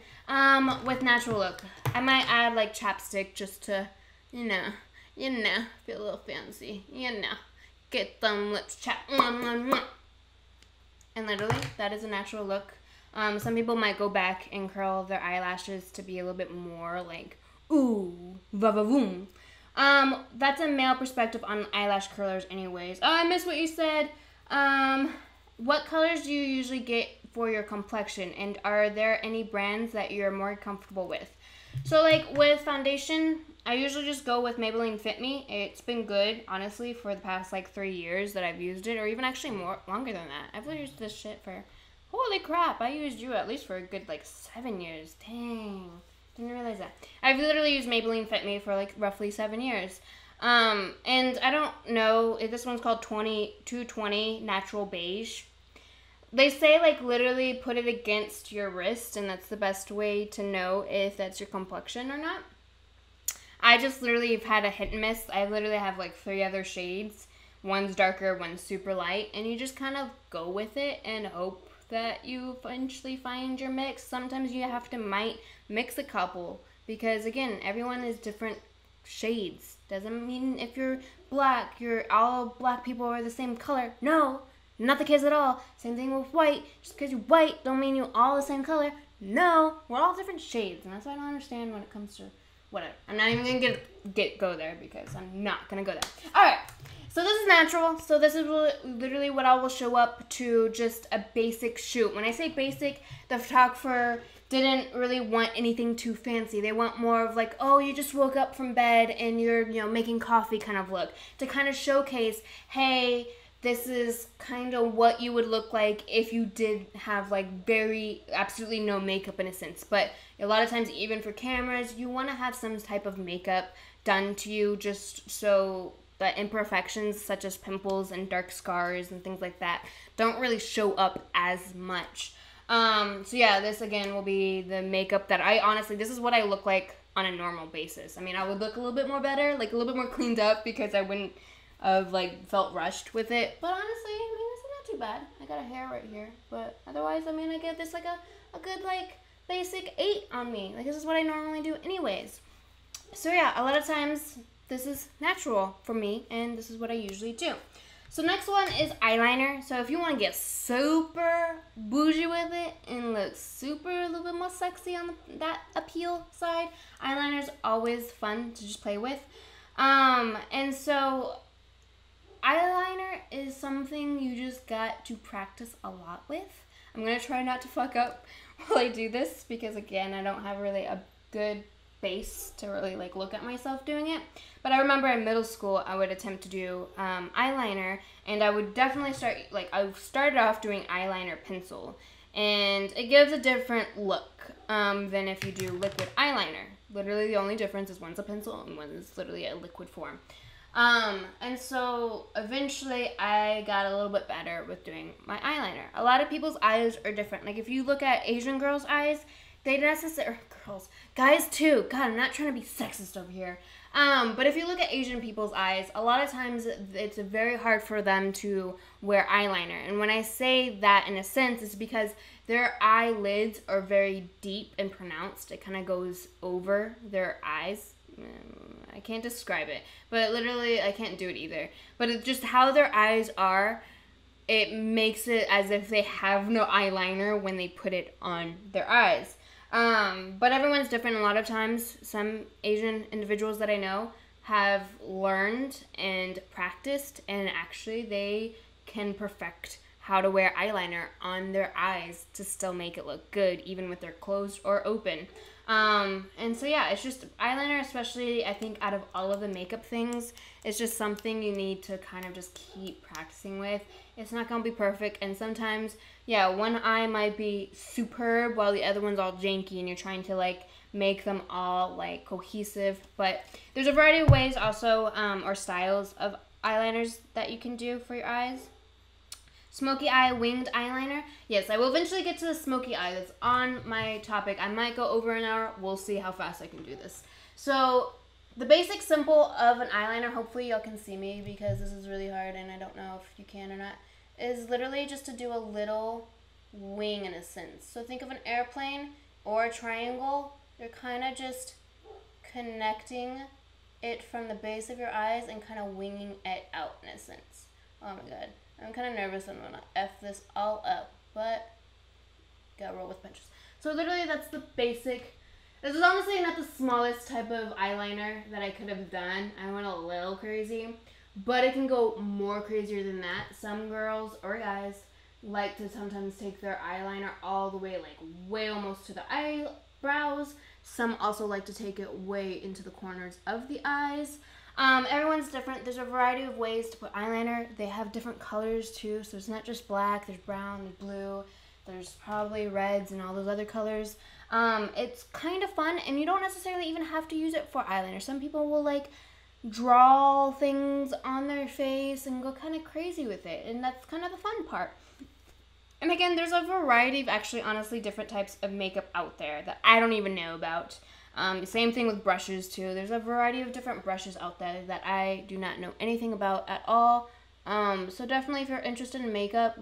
With natural look. I might add like chapstick just to, you know, feel a little fancy. Get them lips chapped. And literally, that is a natural look. Some people might go back and curl their eyelashes to be a little bit more like, ooh, va-va-voom. That's a male perspective on eyelash curlers anyways. Oh, I missed what you said. What colors do you usually get for your complexion? And are there any brands that you're more comfortable with? So like with foundation, I usually just go with Maybelline Fit Me. It's been good, honestly, for the past like 3 years that I've used it, or even actually longer than that. I've used this shit for, holy crap, I used you at least for a good like 7 years. Dang, didn't realize that. I've literally used Maybelline Fit Me for like roughly 7 years. And I don't know if this one's called 220 Natural Beige. They say like literally put it against your wrist, and that's the best way to know if that's your complexion or not. I just literally have had a hit and miss. I literally have like 3 other shades. One's darker, one's super light, and you just kind of go with it and hope that you eventually find your mix. Sometimes you might mix a couple, because again, everyone is different shades. Doesn't mean if you're black, all black people are the same color. No, not the case at all. Same thing with white. Just because you're white don't mean you're all the same color. No, we're all different shades, and that's why I don't understand when it comes to whatever. I'm not even gonna go there, because I'm not gonna go there. All right. So this is natural. So this is literally what I will show up to, just a basic shoot. When I say basic, the photographer didn't really want anything too fancy. They want more of like, oh, you just woke up from bed and you're, making coffee kind of look, to kind of showcase, hey, this is kind of what you would look like if you did have like absolutely no makeup in a sense. But a lot of times, even for cameras, you want to have some type of makeup done to you, just so the imperfections such as pimples and dark scars and things like that don't really show up as much. So yeah, this again will be the makeup that this is what I look like on a normal basis. I mean, I would look a little bit more better, like a little bit more cleaned up, because I wouldn't have like felt rushed with it. But honestly, I mean, it's not too bad. I got a hair right here, but otherwise, I mean, I get this like a good like basic 8 on me. Like, this is what I normally do anyways. So yeah, a lot of times this is natural for me, and this is what I usually do. So next one is eyeliner. So if you want to get super bougie with it and look super a little bit more sexy on that appeal side, eyeliner is always fun to just play with. And so eyeliner is something you just got to practice a lot with. I'm going to try not to fuck up while I do this, because again, I don't have really a good base to really like look at myself doing it. But I remember in middle school I would attempt to do eyeliner, and I would definitely I started off doing eyeliner pencil, and it gives a different look than if you do liquid eyeliner. Literally the only difference is one's a pencil and one's literally a liquid form. And so eventually I got a little bit better with doing my eyeliner. A lot of people's eyes are different. Like if you look at Asian girls' eyes, they necessarily, guys too. God, I'm not trying to be sexist over here. But if you look at Asian people's eyes, a lot of times it's very hard for them to wear eyeliner. And when I say that in a sense, it's because their eyelids are very deep and pronounced. It kind of goes over their eyes. I can't describe it, but literally I can't do it either. But it's just how their eyes are. It makes it as if they have no eyeliner when they put it on their eyes. But everyone's different. A lot of times, some Asian individuals that I know have learned and practiced, and actually they can perfect how to wear eyeliner on their eyes to still make it look good, even with their closed or open. And so yeah, it's just eyeliner, especially I think out of all of the makeup things, it's just something you need to kind of just keep practicing with. It's not gonna be perfect, and sometimes, yeah, one eye might be superb while the other one's all janky, and you're trying to like make them all like cohesive. But there's a variety of ways also, or styles of eyeliners that you can do for your eyes. Smoky eye, winged eyeliner. Yes, I will eventually get to the smoky eye. That's on my topic. I might go over an hour. We'll see how fast I can do this. So the basic simple of an eyeliner, hopefully y'all can see me because this is really hard and I don't know if you can or not, is literally just to do a little wing in a sense. So think of an airplane or a triangle. You're kind of just connecting it from the base of your eyes and kind of winging it out in a sense. Oh my god. I'm kind of nervous and I'm going to F this all up, but gotta roll with punches. So literally that's the basic. This is honestly not the smallest type of eyeliner that I could have done. I went a little crazy, but it can go more crazier than that. Some girls or guys like to sometimes take their eyeliner all the way, like way almost to the eyebrows. Some also like to take it way into the corners of the eyes. Everyone's different. There's a variety of ways to put eyeliner. They have different colors too, so it's not just black. There's brown, there's blue, there's probably reds and all those other colors. It's kind of fun, and you don't necessarily even have to use it for eyeliner. Some people will like draw things on their face and go kind of crazy with it, and that's kind of the fun part. And again, there's a variety of actually honestly different types of makeup out there that I don't even know about. Same thing with brushes too. There's a variety of different brushes out there that I do not know anything about at all. So definitely if you're interested in makeup,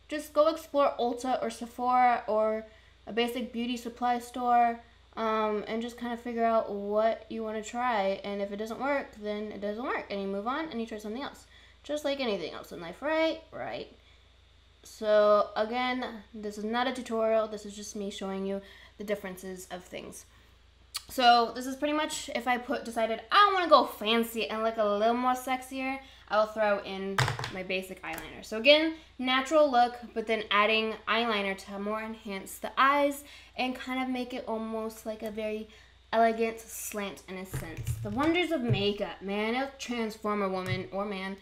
just go explore Ulta or Sephora or a basic beauty supply store, and just kind of figure out what you want to try. And if it doesn't work, then it doesn't work, and you move on and you try something else. Just like anything else in life, right? Right. So again, this is not a tutorial. This is just me showing you the differences of things. So this is pretty much if I decided I want to go fancy and look a little more sexier, I'll throw in my basic eyeliner. So again, natural look, but then adding eyeliner to more enhance the eyes and kind of make it almost like a very elegant slant in a sense. The wonders of makeup, man, it'll transform a woman or man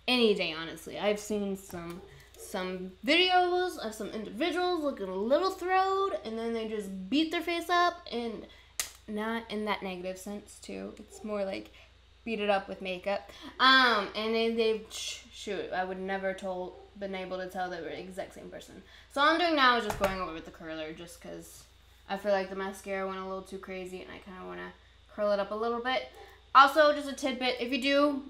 any day, honestly. I've seen some videos of some individuals looking a little throwed, and then they just beat their face up, and not in that negative sense too. It's more like beat it up with makeup. And shoot, I would never been able to tell they were the exact same person. So all I'm doing now is just going over with the curler, just because I feel like the mascara went a little too crazy and I kind of want to curl it up a little bit. Also, just a tidbit, if you do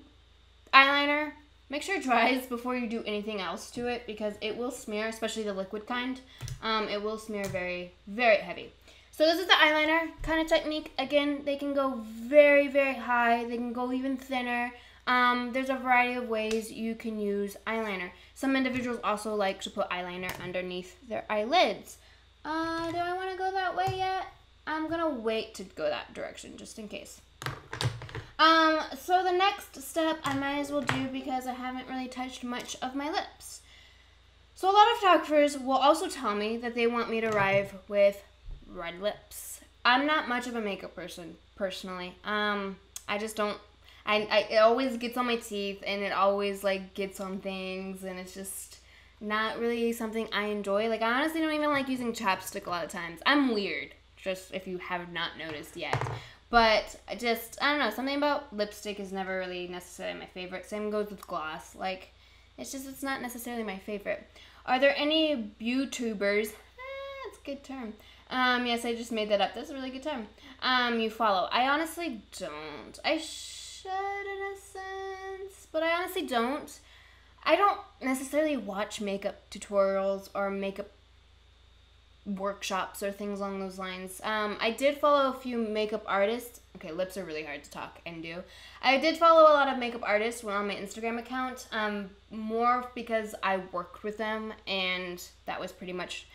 eyeliner, make sure it dries before you do anything else to it because it will smear, especially the liquid kind. It will smear very, very heavy. So this is the eyeliner kind of technique. Again, they can go very, very high. They can go even thinner. There's a variety of ways you can use eyeliner. Some individuals also like to put eyeliner underneath their eyelids. Do I want to go that way yet? I'm going to wait to go that direction just in case. So the next step I might as well do because I haven't really touched much of my lips. So a lot of photographers will also tell me that they want me to arrive with red lips. I'm not much of a makeup person, personally. I just don't, it always gets on my teeth and it always like gets on things and it's just not really something I enjoy. Like I honestly don't even like using chapstick a lot of times. I'm weird, just if you have not noticed yet. But I don't know, something about lipstick is never really necessarily my favorite. Same goes with gloss. Like, it's not necessarily my favorite. Are there any YouTubers? That's a good term. Yes, I just made that up. That's a really good term. You follow. I honestly don't. I should in a sense, but I honestly don't. I don't necessarily watch makeup tutorials or makeup workshops or things along those lines. I did follow a few makeup artists. Okay, lips are really hard to talk and do. I did follow a lot of makeup artists on my Instagram account, more because I worked with them and that was pretty much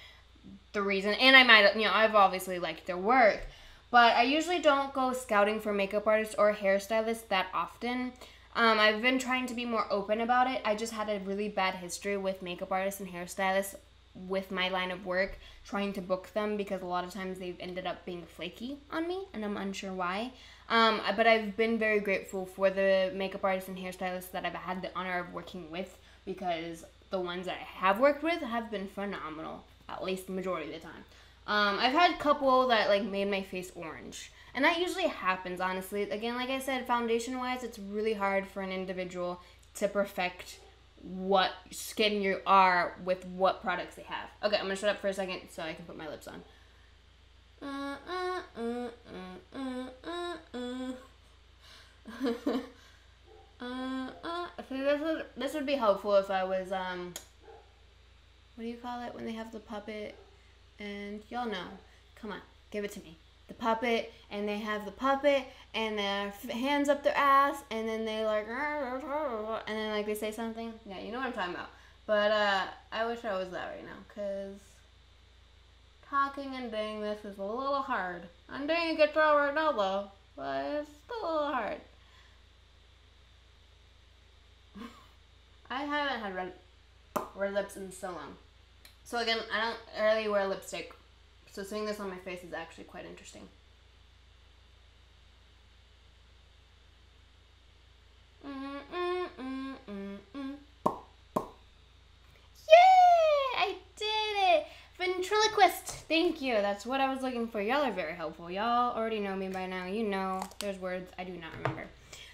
the reason. And I might, I've obviously liked their work, but I usually don't go scouting for makeup artists or hairstylists that often. I've been trying to be more open about it. I just had a really bad history with makeup artists and hairstylists with my line of work, trying to book them because a lot of times they've ended up being flaky on me and I'm unsure why. But I've been very grateful for the makeup artists and hairstylists that I've had the honor of working with because the ones that I have worked with have been phenomenal, at least the majority of the time. I've had a couple that like made my face orange. And that usually happens, honestly. Again, like I said, foundation-wise, it's really hard for an individual to perfect what skin you are with what products they have. Okay, I'm gonna shut up for a second so I can put my lips on. See, this would be helpful if I was what do you call it when they have the puppet? And y'all know. Come on, give it to me. The puppet, and they have the puppet, and their hands up their ass, and then they like, and then like they say something. Yeah, you know what I'm talking about. But I wish I was that right now, because talking and doing this is a little hard. I'm doing a good job right now, though, but it's still a little hard. I haven't had red lips in so long. So again, I don't really wear lipstick. So seeing this on my face is actually quite interesting. Yay! I did it! Ventriloquist! Thank you. That's what I was looking for. Y'all are very helpful. Y'all already know me by now. You know there's words I do not remember.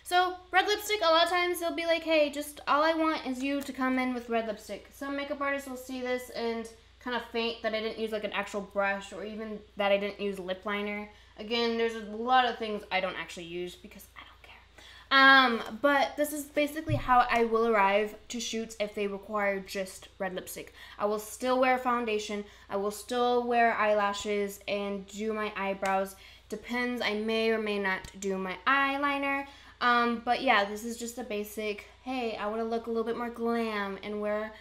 So, red lipstick, a lot of times they'll be like, hey, just all I want is you to come in with red lipstick. Some makeup artists will see this and kind of faint that I didn't use like an actual brush or even that I didn't use lip liner. Again, there's a lot of things I don't actually use because I don't care. But this is basically how I will arrive to shoots if they require just red lipstick. I will still wear foundation. I will still wear eyelashes and do my eyebrows. Depends, I may or may not do my eyeliner. But yeah, this is just a basic, hey, I want to look a little bit more glam and wear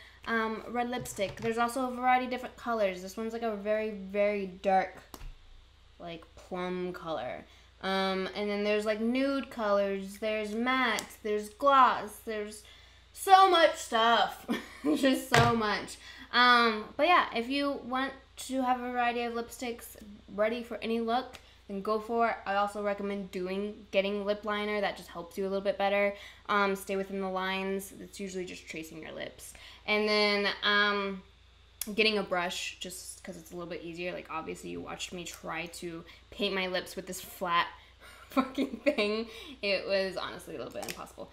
red lipstick. There's also a variety of different colors. This one's like a very, very dark, like plum color. And then there's like nude colors. There's matte. There's gloss. There's so much stuff. Just so much. But yeah, if you want to have a variety of lipsticks ready for any look, then go for it. I also recommend getting lip liner. That just helps you a little bit better. Stay within the lines. It's usually just tracing your lips. And then getting a brush just because it's a little bit easier. Like obviously you watched me try to paint my lips with this flat fucking thing. It was honestly a little bit impossible.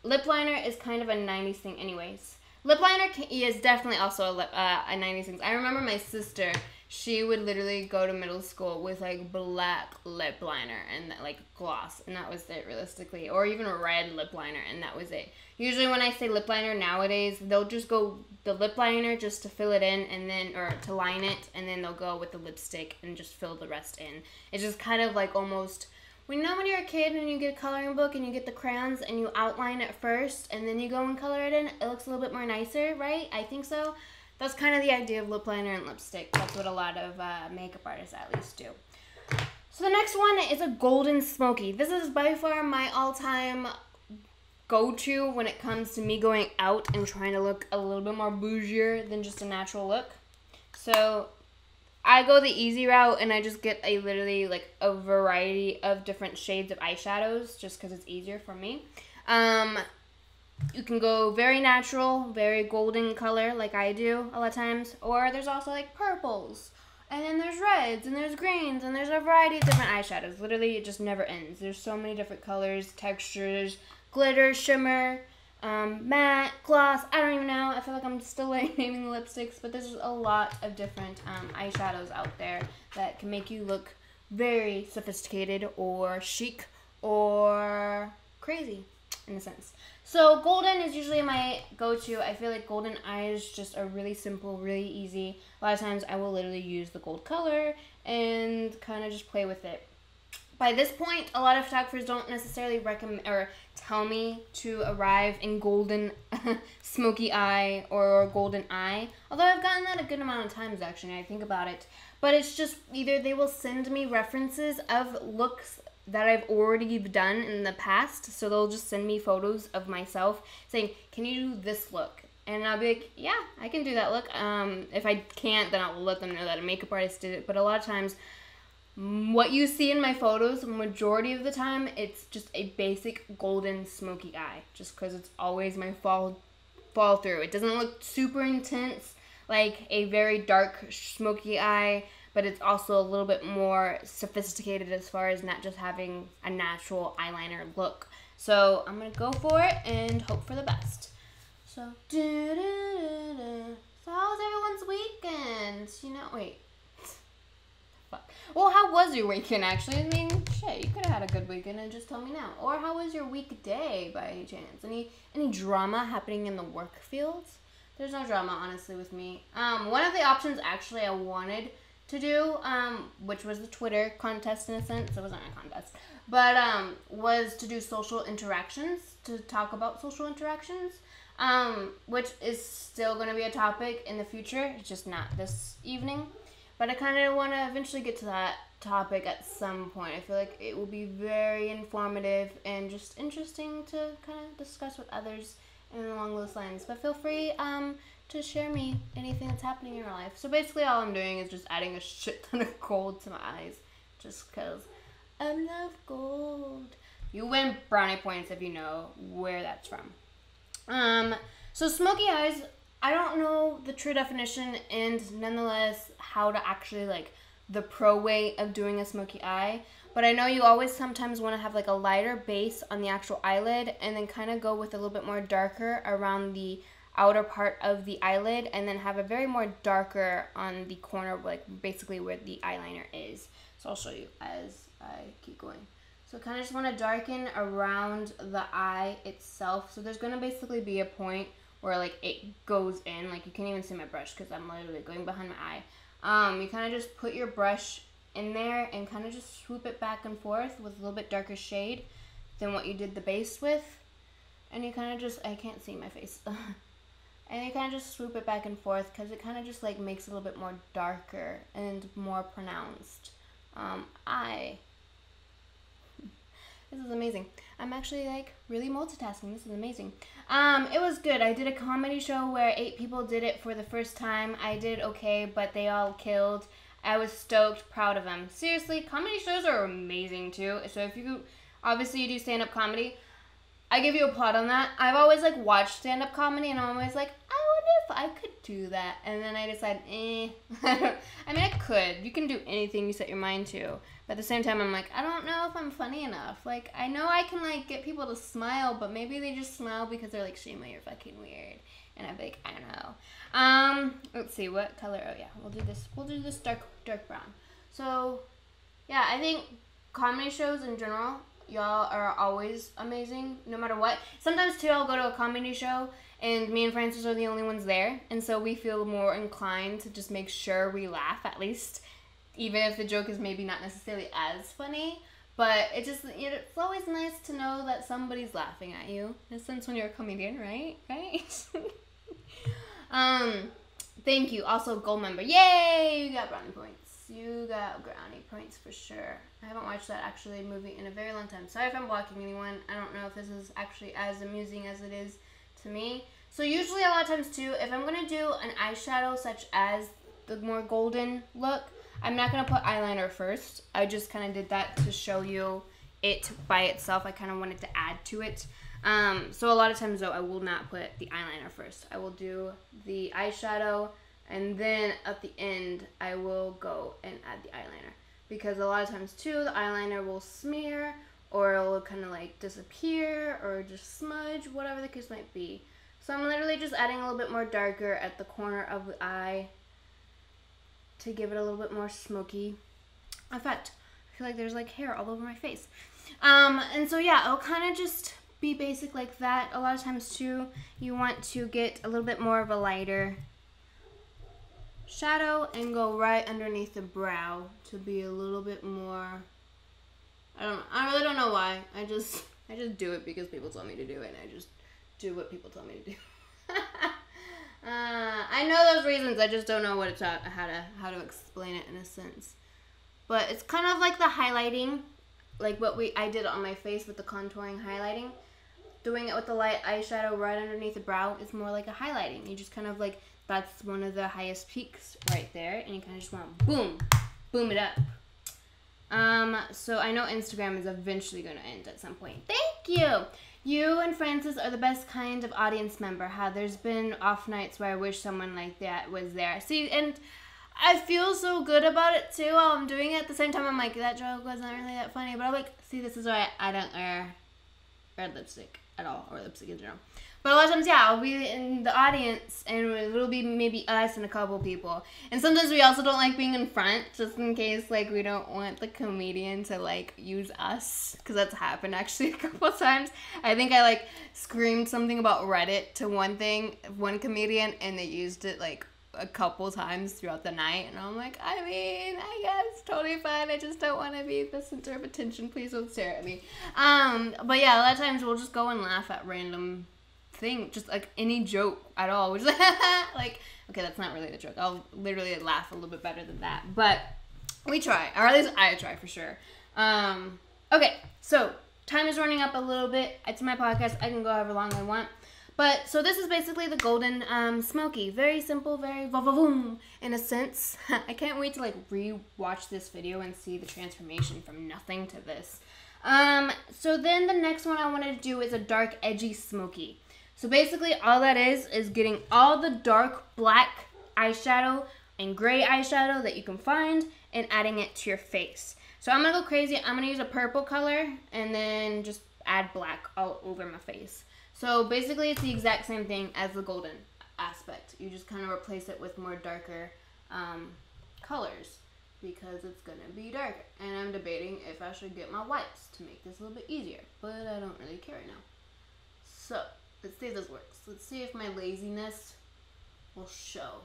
Lip liner is kind of a 90s thing anyways. Lip liner is definitely also a 90s thing. I remember my sister she would literally go to middle school with like black lip liner and like gloss, and that was it realistically, or even red lip liner, and that was it. Usually when I say lip liner nowadays, they'll just go the lip liner just to fill it in, and then, or to line it, and then they'll go with the lipstick and just fill the rest in. It's just kind of like almost, when you're a kid and you get a coloring book and you get the crayons and you outline it first and then you go and color it in, it looks a little bit more nicer, right? I think so. That's kind of the idea of lip liner and lipstick. That's what a lot of makeup artists at least do. So the next one is a golden smoky. This is by far my all-time go-to when it comes to me going out and trying to look a little bit more bougier than just a natural look. So I go the easy route and I just get literally like a variety of different shades of eyeshadows just because it's easier for me. You can go very natural, very golden color like I do a lot of times, or there's also like purples, and then there's reds, and there's greens, and there's a variety of different eyeshadows. Literally, it just never ends. There's so many different colors, textures, glitter, shimmer, matte, gloss, I don't even know. I feel like I'm still like naming the lipsticks, but there's a lot of different eyeshadows out there that can make you look very sophisticated or chic or crazy in a sense. So golden is usually my go-to. I feel like golden eyes just are really simple, really easy. A lot of times I will literally use the gold color and kind of just play with it. By this point, a lot of photographers don't necessarily recommend or tell me to arrive in golden smoky eye or golden eye. Although I've gotten that a good amount of times actually, I think about it. But it's just either they will send me references of looks that I've already done in the past. So they'll just send me photos of myself saying, can you do this look? And I'll be like, yeah, I can do that look. If I can't, then I'll let them know that a makeup artist did it. But a lot of times, what you see in my photos, majority of the time, it's just a basic golden smoky eye. Just because it's always my fall through. It doesn't look super intense, like a very dark smoky eye, but it's also a little bit more sophisticated as far as not just having a natural eyeliner look. So I'm going to go for it and hope for the best. So, so how was everyone's weekend? You know, wait. Fuck. Well, how was your weekend, actually? I mean, shit, you could have had a good weekend and just tell me now. Or how was your weekday, by any chance? Any drama happening in the work fields? There's no drama, honestly, with me. One of the options, actually, I wanted to do, which was the Twitter contest in a sense. It wasn't a contest, but was to do social interactions, to talk about social interactions, which is still going to be a topic in the future. It's just not this evening, but I kind of want to eventually get to that topic at some point. I feel like it will be very informative and just interesting to kind of discuss with others and along those lines. But feel free to share me anything that's happening in your life. So basically all I'm doing is just adding a shit ton of gold to my eyes. Just because I love gold. You win brownie points if you know where that's from. So smoky eyes, I don't know the true definition and nonetheless how to actually like the pro way of doing a smoky eye. But I know you always sometimes want to have like a lighter base on the actual eyelid and then kind of go with a little bit more darker around the outer part of the eyelid and then have a very more darker on the corner, like basically where the eyeliner is. So I'll show you as I keep going. So kind of just want to darken around the eye itself. So there's going to basically be a point where like it goes in, like you can't even see my brush because I'm literally going behind my eye. You kind of just put your brush in there and kind of just swoop it back and forth with a little bit darker shade than what you did the base with. And you kind of just, I can't see my face. And you kind of just swoop it back and forth because it kind of just like makes it a little bit more darker and more pronounced eye. This is amazing. I'm actually like really multitasking. This is amazing. It was good. I did a comedy show where 8 people did it for the first time. I did okay, but they all killed. I was stoked, proud of them. Seriously, comedy shows are amazing too. So if you, obviously you do stand-up comedy, I give you a plot on that. I've always like watched stand-up comedy and I'm always like, I wonder if I could do that? And then I decided, I mean, I could. You can do anything you set your mind to. But at the same time, I'm like, I don't know if I'm funny enough. Like, I know I can, like, get people to smile, but maybe they just smile because they're like, Shima, you're fucking weird. And I'm like, I don't know. Let's see, what color? Oh, yeah, we'll do this. We'll do this dark brown. So, yeah, I think comedy shows in general, y'all are always amazing, no matter what. Sometimes, too, I'll go to a comedy show, and me and Francis are the only ones there. And so we feel more inclined to just make sure we laugh, at least. Even if the joke is maybe not necessarily as funny. But it's always nice to know that somebody's laughing at you. In a sense, when you're a comedian, right? Thank you. Also, gold member. Yay! You got brownie points. You got brownie points for sure. I haven't watched that actually movie in a very long time. Sorry if I'm blocking anyone. I don't know if this is actually as amusing as it is to me. So usually a lot of times too, if I'm going to do an eyeshadow such as the more golden look, I'm not going to put eyeliner first. I just kind of did that to show you it by itself. I kind of wanted to add to it. So a lot of times, though, I will not put the eyeliner first. I will do the eyeshadow, and then at the end, I will go and add the eyeliner. Because a lot of times, too, the eyeliner will smear, or it will kind of, like, disappear, or just smudge, whatever the case might be. So I'm literally just adding a little bit more darker at the corner of the eye to give it a little bit more smoky effect. I feel like there's like hair all over my face. And so yeah, it'll kind of just be basic like that. A lot of times too, you want to get a little bit more of a lighter shadow and go right underneath the brow to be a little bit more, I really don't know why. I just do it because people told me to do it, and I just do what people tell me to do. I know those reasons, I just don't know what it's how to explain it in a sense. But it's kind of like the highlighting, like what I did on my face with the contouring highlighting. Doing it with the light eyeshadow right underneath the brow is more like a highlighting. You just kind of like, that's one of the highest peaks right there, and you kind of just want boom it up. So I know Instagram is eventually going to end at some point. Thank you! You and Francis are the best kind of audience member. How there's been off nights where I wish someone like that was there. See, and I feel so good about it too while I'm doing it. At the same time, I'm like, that joke wasn't really that funny. But I'm like, see, this is why I don't wear red lipstick at all, or lipstick in general. But a lot of times, yeah, I'll be in the audience, and it'll be maybe us and a couple people. And sometimes we also don't like being in front, just in case, like, we don't want the comedian to, like, use us. Because that's happened, actually, a couple times. I think I, like, screamed something about Reddit to one comedian, and they used it, like, a couple times throughout the night. And I'm like, I mean, I guess, totally fine. I just don't want to be the center of attention. Please don't stare at me. But, yeah, a lot of times we'll just go and laugh at random thing, just like any joke at all. We're just like, okay, that's not really the joke. I'll literally laugh a little bit better than that, but we try, or at least I try for sure. Okay, so time is running up a little bit. It's my podcast. I can go however long I want. But so this is basically the golden smoky. Very simple, very va-va-voom in a sense. I can't wait to like re-watch this video and see the transformation from nothing to this. So then the next one I wanted to do is a dark, edgy smoky. So basically all that is getting all the dark black eyeshadow and gray eyeshadow that you can find and adding it to your face. So I'm going to go crazy. I'm going to use a purple color and then just add black all over my face. So basically it's the exact same thing as the golden aspect. You just kind of replace it with more darker colors because it's going to be darker. And I'm debating if I should get my wipes to make this a little bit easier, but I don't really care right now. So let's see if this works. Let's see if my laziness will show.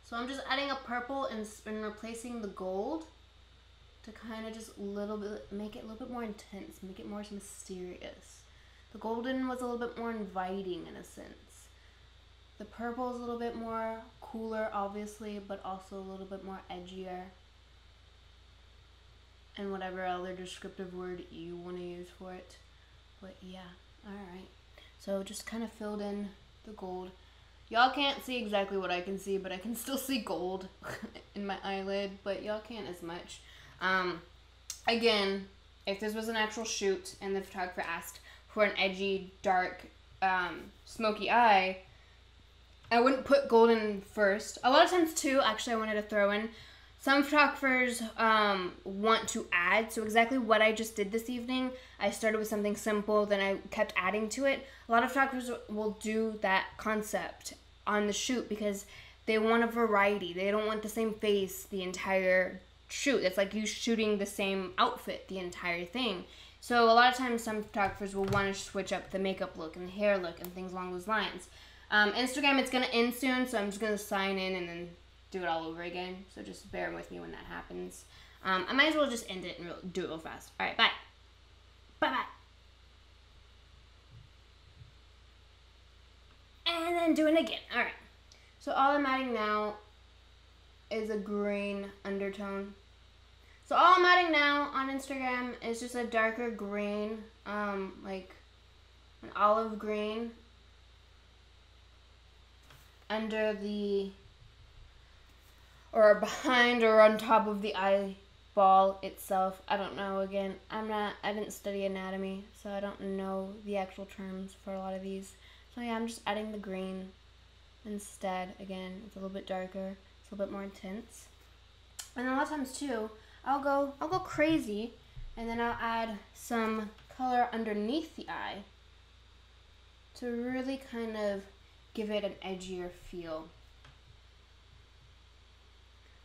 So I'm just adding a purple and replacing the gold to kind of just a little bit, make it a little bit more intense, make it more mysterious. The golden was a little bit more inviting in a sense. The purple is a little bit more cooler, obviously, but also a little bit more edgier. And whatever other descriptive word you want to use for it. But yeah, alright. So just kind of filled in the gold. Y'all can't see exactly what I can see, but I can still see gold in my eyelid, but y'all can't as much. Again, if this was an actual shoot and the photographer asked for an edgy, dark, smoky eye, I wouldn't put golden first. A lot of times too, actually I wanted to throw in, some photographers want to add. So exactly what I just did this evening, I started with something simple, then I kept adding to it. A lot of photographers will do that concept on the shoot because they want a variety. They don't want the same face the entire shoot. It's like you shooting the same outfit the entire thing. So a lot of times some photographers will want to switch up the makeup look and the hair look and things along those lines. Instagram, it's going to end soon, so I'm just going to sign in and then do it all over again. So just bear with me when that happens. I might as well just end it and do it real fast. All right, bye. Bye-bye. And then do it again. All right. So all I'm adding now is a green undertone. So all I'm adding now on Instagram is just a darker green, like an olive green under the, or behind or on top of the eyeball itself. I don't know, again, I didn't study anatomy, so I don't know the actual terms for a lot of these. So yeah, I'm just adding the green instead. Again, it's a little bit darker, it's a little bit more intense. And a lot of times too, I'll go crazy, and then I'll add some color underneath the eye to really kind of give it an edgier feel.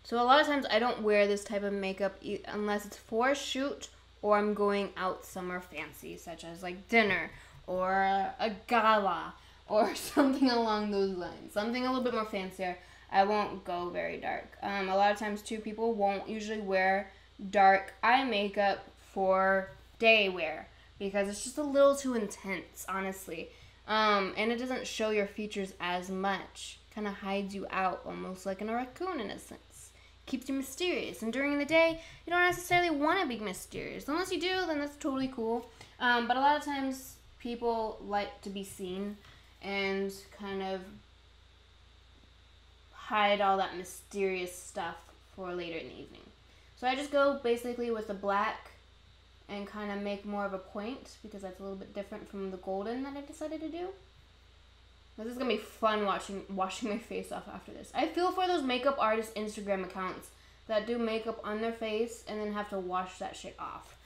So a lot of times I don't wear this type of makeup unless it's for a shoot or I'm going out somewhere fancy, such as like dinner or a gala or something along those lines. Something a little bit more fancier. I won't go very dark. A lot of times too, people won't usually wear dark eye makeup for day wear because it's just a little too intense, honestly. And it doesn't show your features as much. Kind of hides you out almost like a raccoon in a sense. Keeps you mysterious. And during the day, you don't necessarily want to be mysterious. Unless you do, then that's totally cool. But a lot of times, people like to be seen and kind of hide all that mysterious stuff for later in the evening. So I just go basically with the black and kind of make more of a point because that's a little bit different from the golden that I decided to do. This is going to be fun washing my face off after this. I feel for those makeup artist Instagram accounts that do makeup on their face and then have to wash that shit off.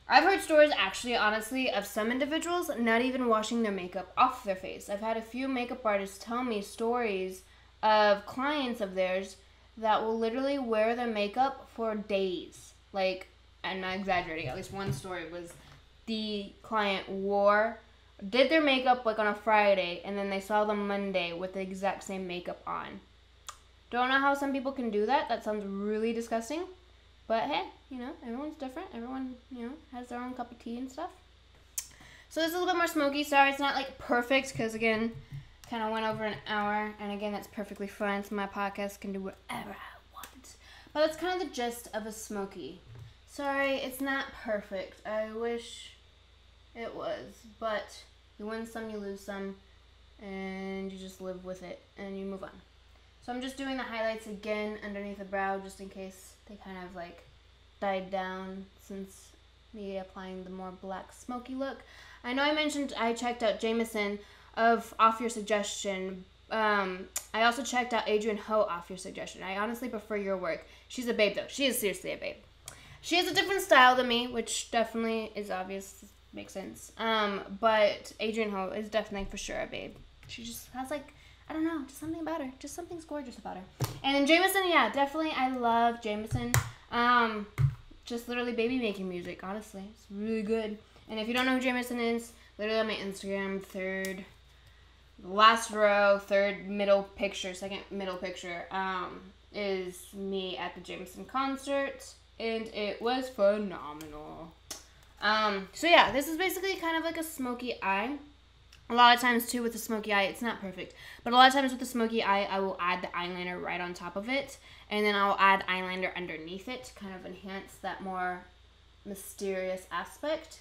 I've heard stories, actually, honestly, of some individuals not even washing their makeup off their face. I've had a few makeup artists tell me stories of clients of theirs that will literally wear their makeup for days. Like, I'm not exaggerating, at least one story was the client did their makeup like on a Friday, and then they saw them Monday with the exact same makeup on. Don't know how some people can do that. That sounds really disgusting. But hey, you know, everyone's different. Everyone, you know, has their own cup of tea and stuff. So this is a little bit more smoky. Sorry, it's not like perfect because again, kind of went over an hour. And again, that's perfectly fine. So my podcast can do whatever I want. But that's kind of the gist of a smoky. Sorry, it's not perfect. I wish it was. But you win some, you lose some. And you just live with it and you move on. So I'm just doing the highlights again underneath the brow just in case they kind of like died down since me applying the more black smoky look. I know I mentioned I checked out Jameson off your suggestion. I also checked out Adrienne Ho off your suggestion. I honestly prefer your work. She's a babe though. She is seriously a babe. She has a different style than me, which definitely is obvious. Makes sense. But Adrienne Ho is definitely for sure a babe. She just has like, I don't know, just something about her. Just something's gorgeous about her. And then Jameson, yeah, definitely, I love Jameson. Just literally baby making music, honestly. It's really good. And if you don't know who Jameson is, literally on my Instagram, last row, third middle picture, second middle picture, is me at the Jameson concert. And it was phenomenal. So yeah, this is basically kind of like a smoky eye. A lot of times, too, with the smoky eye, it's not perfect. But a lot of times with the smoky eye, I will add the eyeliner right on top of it. And then I'll add eyeliner underneath it to kind of enhance that more mysterious aspect.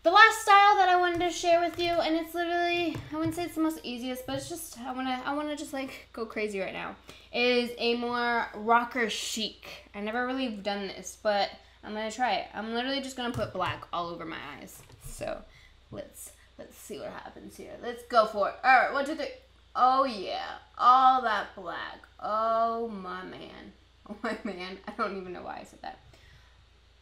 The last style that I wanted to share with you, and it's literally, I wouldn't say it's the most easiest, but it's just, I wanna just like go crazy right now, is a more rocker chic. I never really done this, but I'm gonna try it. I'm literally just gonna put black all over my eyes. So let's see what happens here. Let's go for it. All right, 1, 2, 3. Oh yeah, all that black. Oh my man. Oh my man. I don't even know why I said that.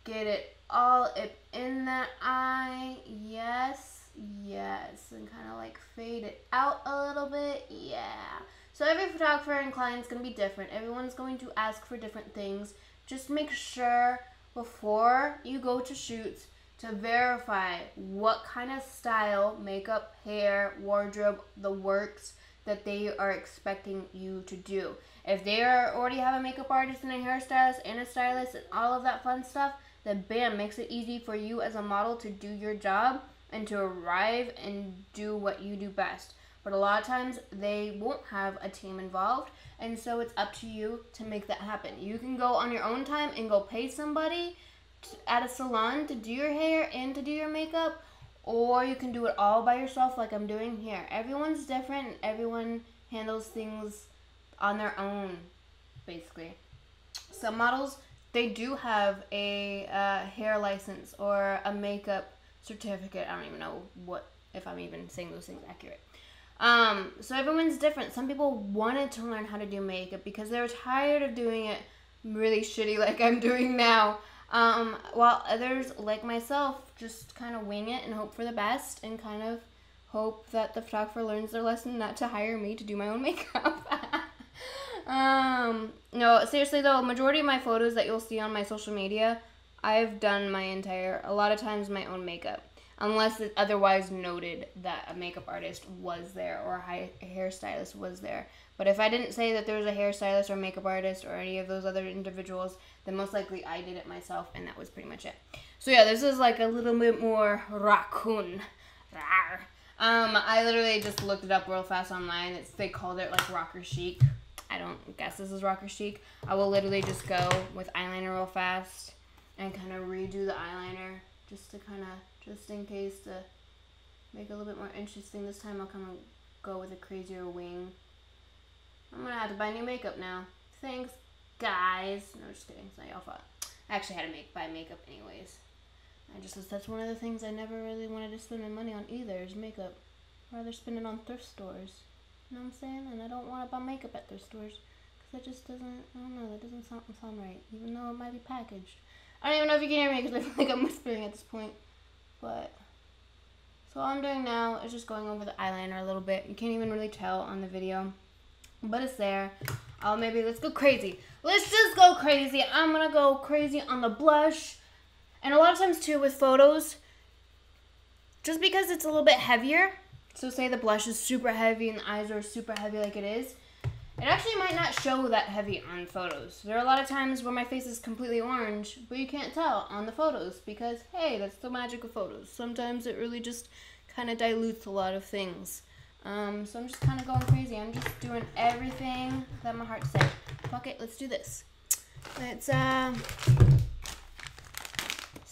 Get it all up in that eye. Yes, yes. And kind of like fade it out a little bit. Yeah. So every photographer and client is going to be different. Everyone's going to ask for different things. Just make sure before you go to shoots to verify what kind of style, makeup, hair, wardrobe, the works that they are expecting you to do. If they already have a makeup artist and a hairstylist and a stylist and all of that fun stuff, then bam, makes it easy for you as a model to do your job and to arrive and do what you do best. But a lot of times they won't have a team involved, and so it's up to you to make that happen. You can go on your own time and go pay somebody at a salon to do your hair and to do your makeup, or you can do it all by yourself like I'm doing here. Everyone's different and everyone handles things on their own, basically. Some models, they do have a hair license or a makeup certificate. I don't even know if I'm even saying those things accurate. So everyone's different. Some people wanted to learn how to do makeup because they were tired of doing it really shitty like I'm doing now. While others, like myself, just kind of wing it and hope for the best and kind of hope that the photographer learns their lesson not to hire me to do my own makeup. No, seriously though, majority of my photos that you'll see on my social media, I've done a lot of times my own makeup. Unless it's otherwise noted that a makeup artist was there or a hairstylist was there. But if I didn't say that there was a hairstylist or makeup artist or any of those other individuals, then most likely I did it myself, and that was pretty much it. So yeah, this is like a little bit more raccoon. I literally just looked it up real fast online. They called it like rocker chic. I don't guess this is rocker chic. I will literally just go with eyeliner real fast and kind of redo the eyeliner just in case to make it a little bit more interesting. This time I'll kind of go with a crazier wing. I'm gonna have to buy new makeup now. Thanks, guys. No, just kidding. It's not your fault. I actually had to buy makeup anyways. That's one of the things I never really wanted to spend my money on either, is makeup. I'd rather spend it on thrift stores. You know what I'm saying? And I don't want to buy makeup at thrift stores because that just doesn't, I don't know, that doesn't sound right, even though it might be packaged. I don't even know if you can hear me because I feel like I'm whispering at this point. But, so all I'm doing now is just going over the eyeliner a little bit. You can't even really tell on the video, but it's there. Let's go crazy. Let's just go crazy. I'm going to go crazy on the blush. And a lot of times too with photos, just because it's a little bit heavier, so say the blush is super heavy and the eyes are super heavy like it is, it actually might not show that heavy on photos. There are a lot of times where my face is completely orange, but you can't tell on the photos because, hey, that's the magic of photos. Sometimes it really just kind of dilutes a lot of things. So I'm just kind of going crazy. I'm just doing everything that my heart said. Fuck it, let's do this. Let's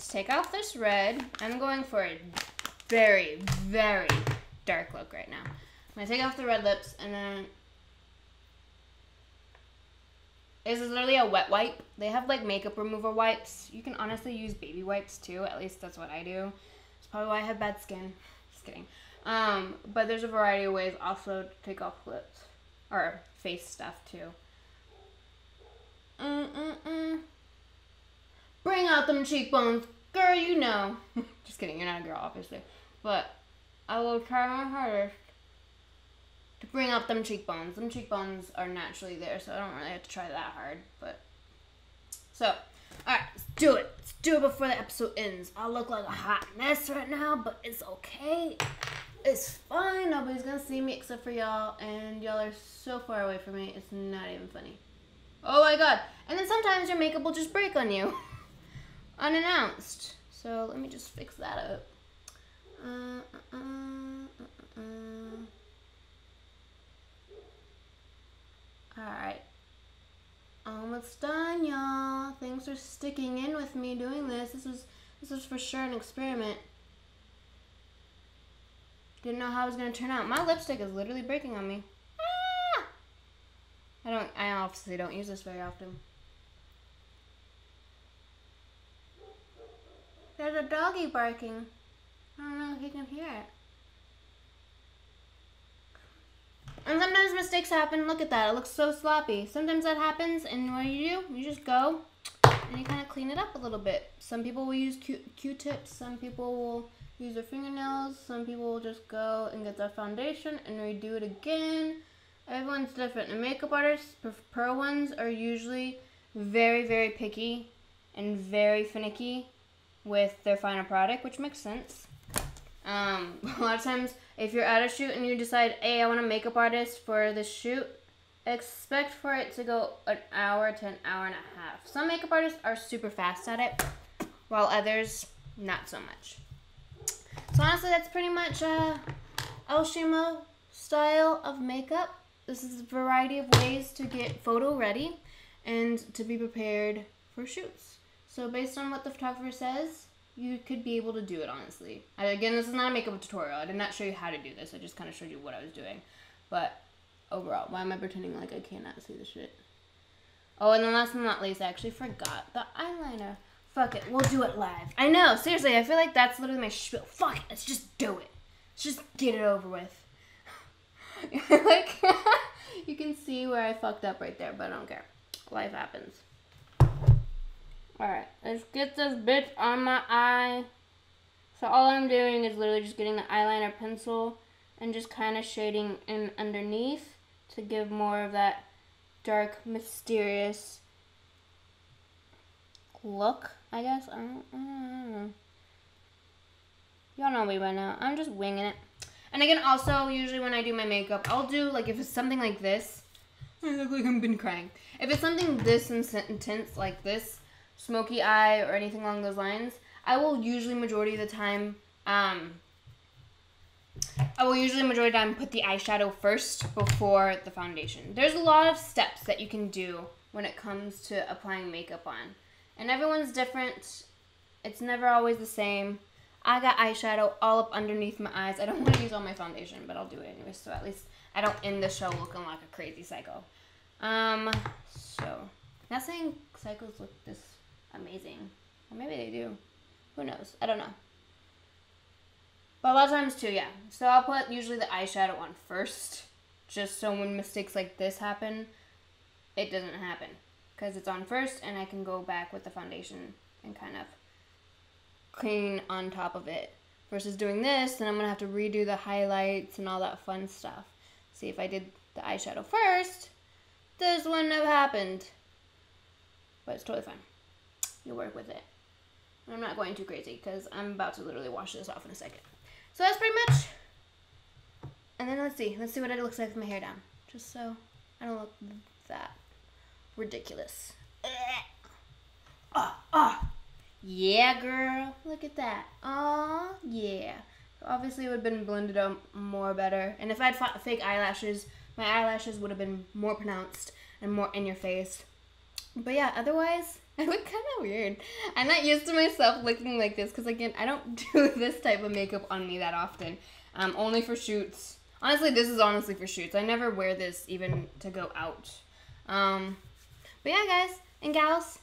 take off this red. I'm going for a very, very dark look right now. I'm going to take off the red lips and then... This is literally a wet wipe. They have like makeup remover wipes. You can honestly use baby wipes too. At least that's what I do. That's probably why I have bad skin. Just kidding. But there's a variety of ways also to take off lips. Or face stuff too. Bring out them cheekbones. Girl, you know. Just kidding. You're not a girl, obviously. But I will try my hardest to bring up them cheekbones. Them cheekbones are naturally there, so I don't really have to try that hard. But so, alright, let's do it. Let's do it before the episode ends. I look like a hot mess right now, but it's okay. It's fine. Nobody's gonna see me except for y'all, and y'all are so far away from me, it's not even funny. Oh my god. And then sometimes your makeup will just break on you. Unannounced. So let me just fix that up. Alright. Almost done, y'all. Thanks for sticking in with me doing this. This was for sure an experiment. Didn't know how it was gonna turn out. My lipstick is literally breaking on me. Ah! I obviously don't use this very often. There's a doggy barking. I don't know if you can hear it. And sometimes mistakes happen. Look at that. It looks so sloppy. Sometimes that happens, and what do? You just go and you kind of clean it up a little bit. Some people will use Q-tips. Some people will use their fingernails. Some people will just go and get their foundation and redo it again. Everyone's different. And makeup artists, pro ones, are usually very, very picky and very finicky with their final product, which makes sense. A lot of times, if you're at a shoot and you decide, hey, I want a makeup artist for this shoot, expect for it to go an hour to an hour and a half. Some makeup artists are super fast at it, while others, not so much. So honestly, that's pretty much l.shima style of makeup. This is a variety of ways to get photo ready and to be prepared for shoots. So based on what the photographer says, you could be able to do it, honestly. Again, this is not a makeup tutorial. I did not show you how to do this. I just kind of showed you what I was doing. But overall, why am I pretending like I cannot see the shit? Oh, and then last but not least, I actually forgot the eyeliner. Fuck it, we'll do it live. I know, seriously, I feel like that's literally my spiel. Fuck it, let's just do it. Let's just get it over with. Like, you can see where I fucked up right there, but I don't care. Life happens. Alright, let's get this bitch on my eye. So all I'm doing is literally just getting the eyeliner pencil and just kind of shading in underneath to give more of that dark, mysterious look, I guess. I don't know. Y'all know me by now. I'm just winging it. And again, also, usually when I do my makeup, I'll do, like, if it's something like this, I look like I've been crying. If it's something this intense, like this, smoky eye or anything along those lines, I will usually majority of the time put the eyeshadow first before the foundation. There's a lot of steps that you can do when it comes to applying makeup on. And everyone's different. It's never always the same. I got eyeshadow all up underneath my eyes. I don't want to use all my foundation, but I'll do it anyway, so at least I don't end the show looking like a crazy psycho. So, not saying psychos look this amazing. Or maybe they do. Who knows? I don't know. But a lot of times too, yeah. So I'll put usually the eyeshadow on first, just so when mistakes like this happen, it doesn't happen. Because it's on first, and I can go back with the foundation and kind of clean on top of it. Versus doing this, then I'm going to have to redo the highlights and all that fun stuff. See, if I did the eyeshadow first, this wouldn't have happened. But it's totally fine. You'll work with it. I'm not going too crazy because I'm about to literally wash this off in a second. So that's pretty much. And then let's see what it looks like with my hair down. Just so I don't look that ridiculous. Yeah, girl. Look at that. Aw, yeah. Obviously, it would have been blended out more better. And if I had fake eyelashes, my eyelashes would have been more pronounced and more in your face. But yeah, otherwise, I look kind of weird. I'm not used to myself looking like this because, again, I don't do this type of makeup on me that often. Only for shoots. Honestly, this is honestly for shoots. I never wear this even to go out. But yeah, guys and gals,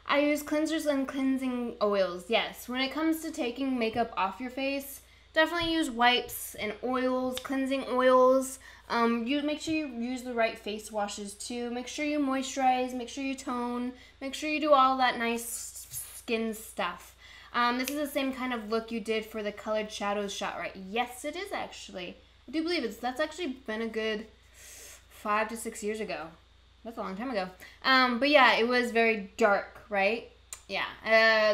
I use cleansers and cleansing oils. Yes, when it comes to taking makeup off your face, definitely use wipes and oils, cleansing oils. You make sure you use the right face washes too. Make sure you moisturize, make sure you tone, make sure you do all that nice skin stuff. This is the same kind of look you did for the colored shadows shot, right? Yes, it is actually. I do believe that's actually been a good 5 to 6 years ago. That's a long time ago. But yeah, it was very dark, right? Yeah.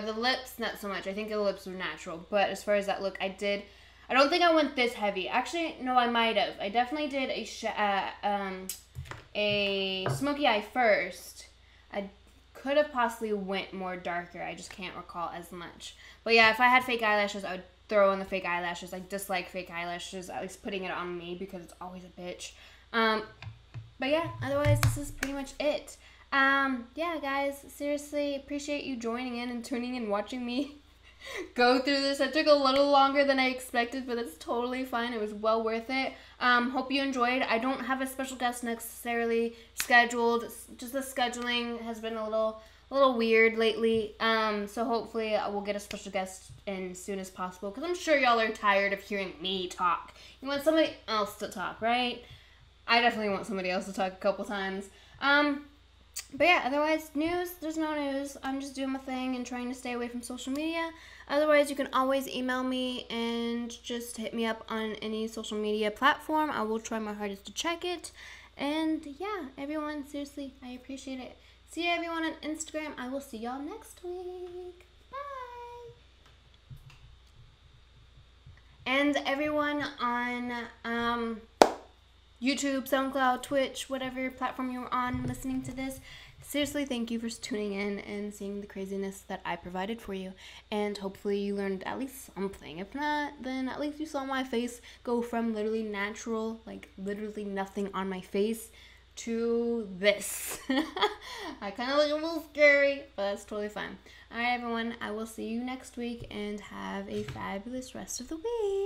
The lips, not so much. I think the lips were natural. But as far as that look, I don't think I went this heavy. Actually, no, I might have. I definitely did a smoky eye first. I could have possibly went more darker. I just can't recall as much. But yeah, if I had fake eyelashes, I would throw in the fake eyelashes. I dislike fake eyelashes, at least putting it on me because it's always a bitch. But yeah, otherwise, this is pretty much it. Yeah, guys, seriously, appreciate you joining in and tuning in, watching me go through this. It took a little longer than I expected, but it's totally fine. It was well worth it. Hope you enjoyed. I don't have a special guest necessarily scheduled. Just the scheduling has been a little weird lately. So hopefully I will get a special guest in as soon as possible, because I'm sure y'all are tired of hearing me talk. You want somebody else to talk, right? I definitely want somebody else to talk a couple times. But yeah, otherwise, there's no news. I'm just doing my thing and trying to stay away from social media. Otherwise, you can always email me and just hit me up on any social media platform. I will try my hardest to check it. And yeah, everyone, seriously, I appreciate it. See everyone on Instagram. I will see y'all next week. Bye. And everyone on YouTube, SoundCloud, Twitch, whatever platform you're on listening to this, seriously, thank you for tuning in and seeing the craziness that I provided for you. And hopefully you learned at least something. If not, then at least you saw my face go from literally natural, like literally nothing on my face, to this. I kind of look a little scary, but that's totally fine. Alright, everyone, I will see you next week and have a fabulous rest of the week.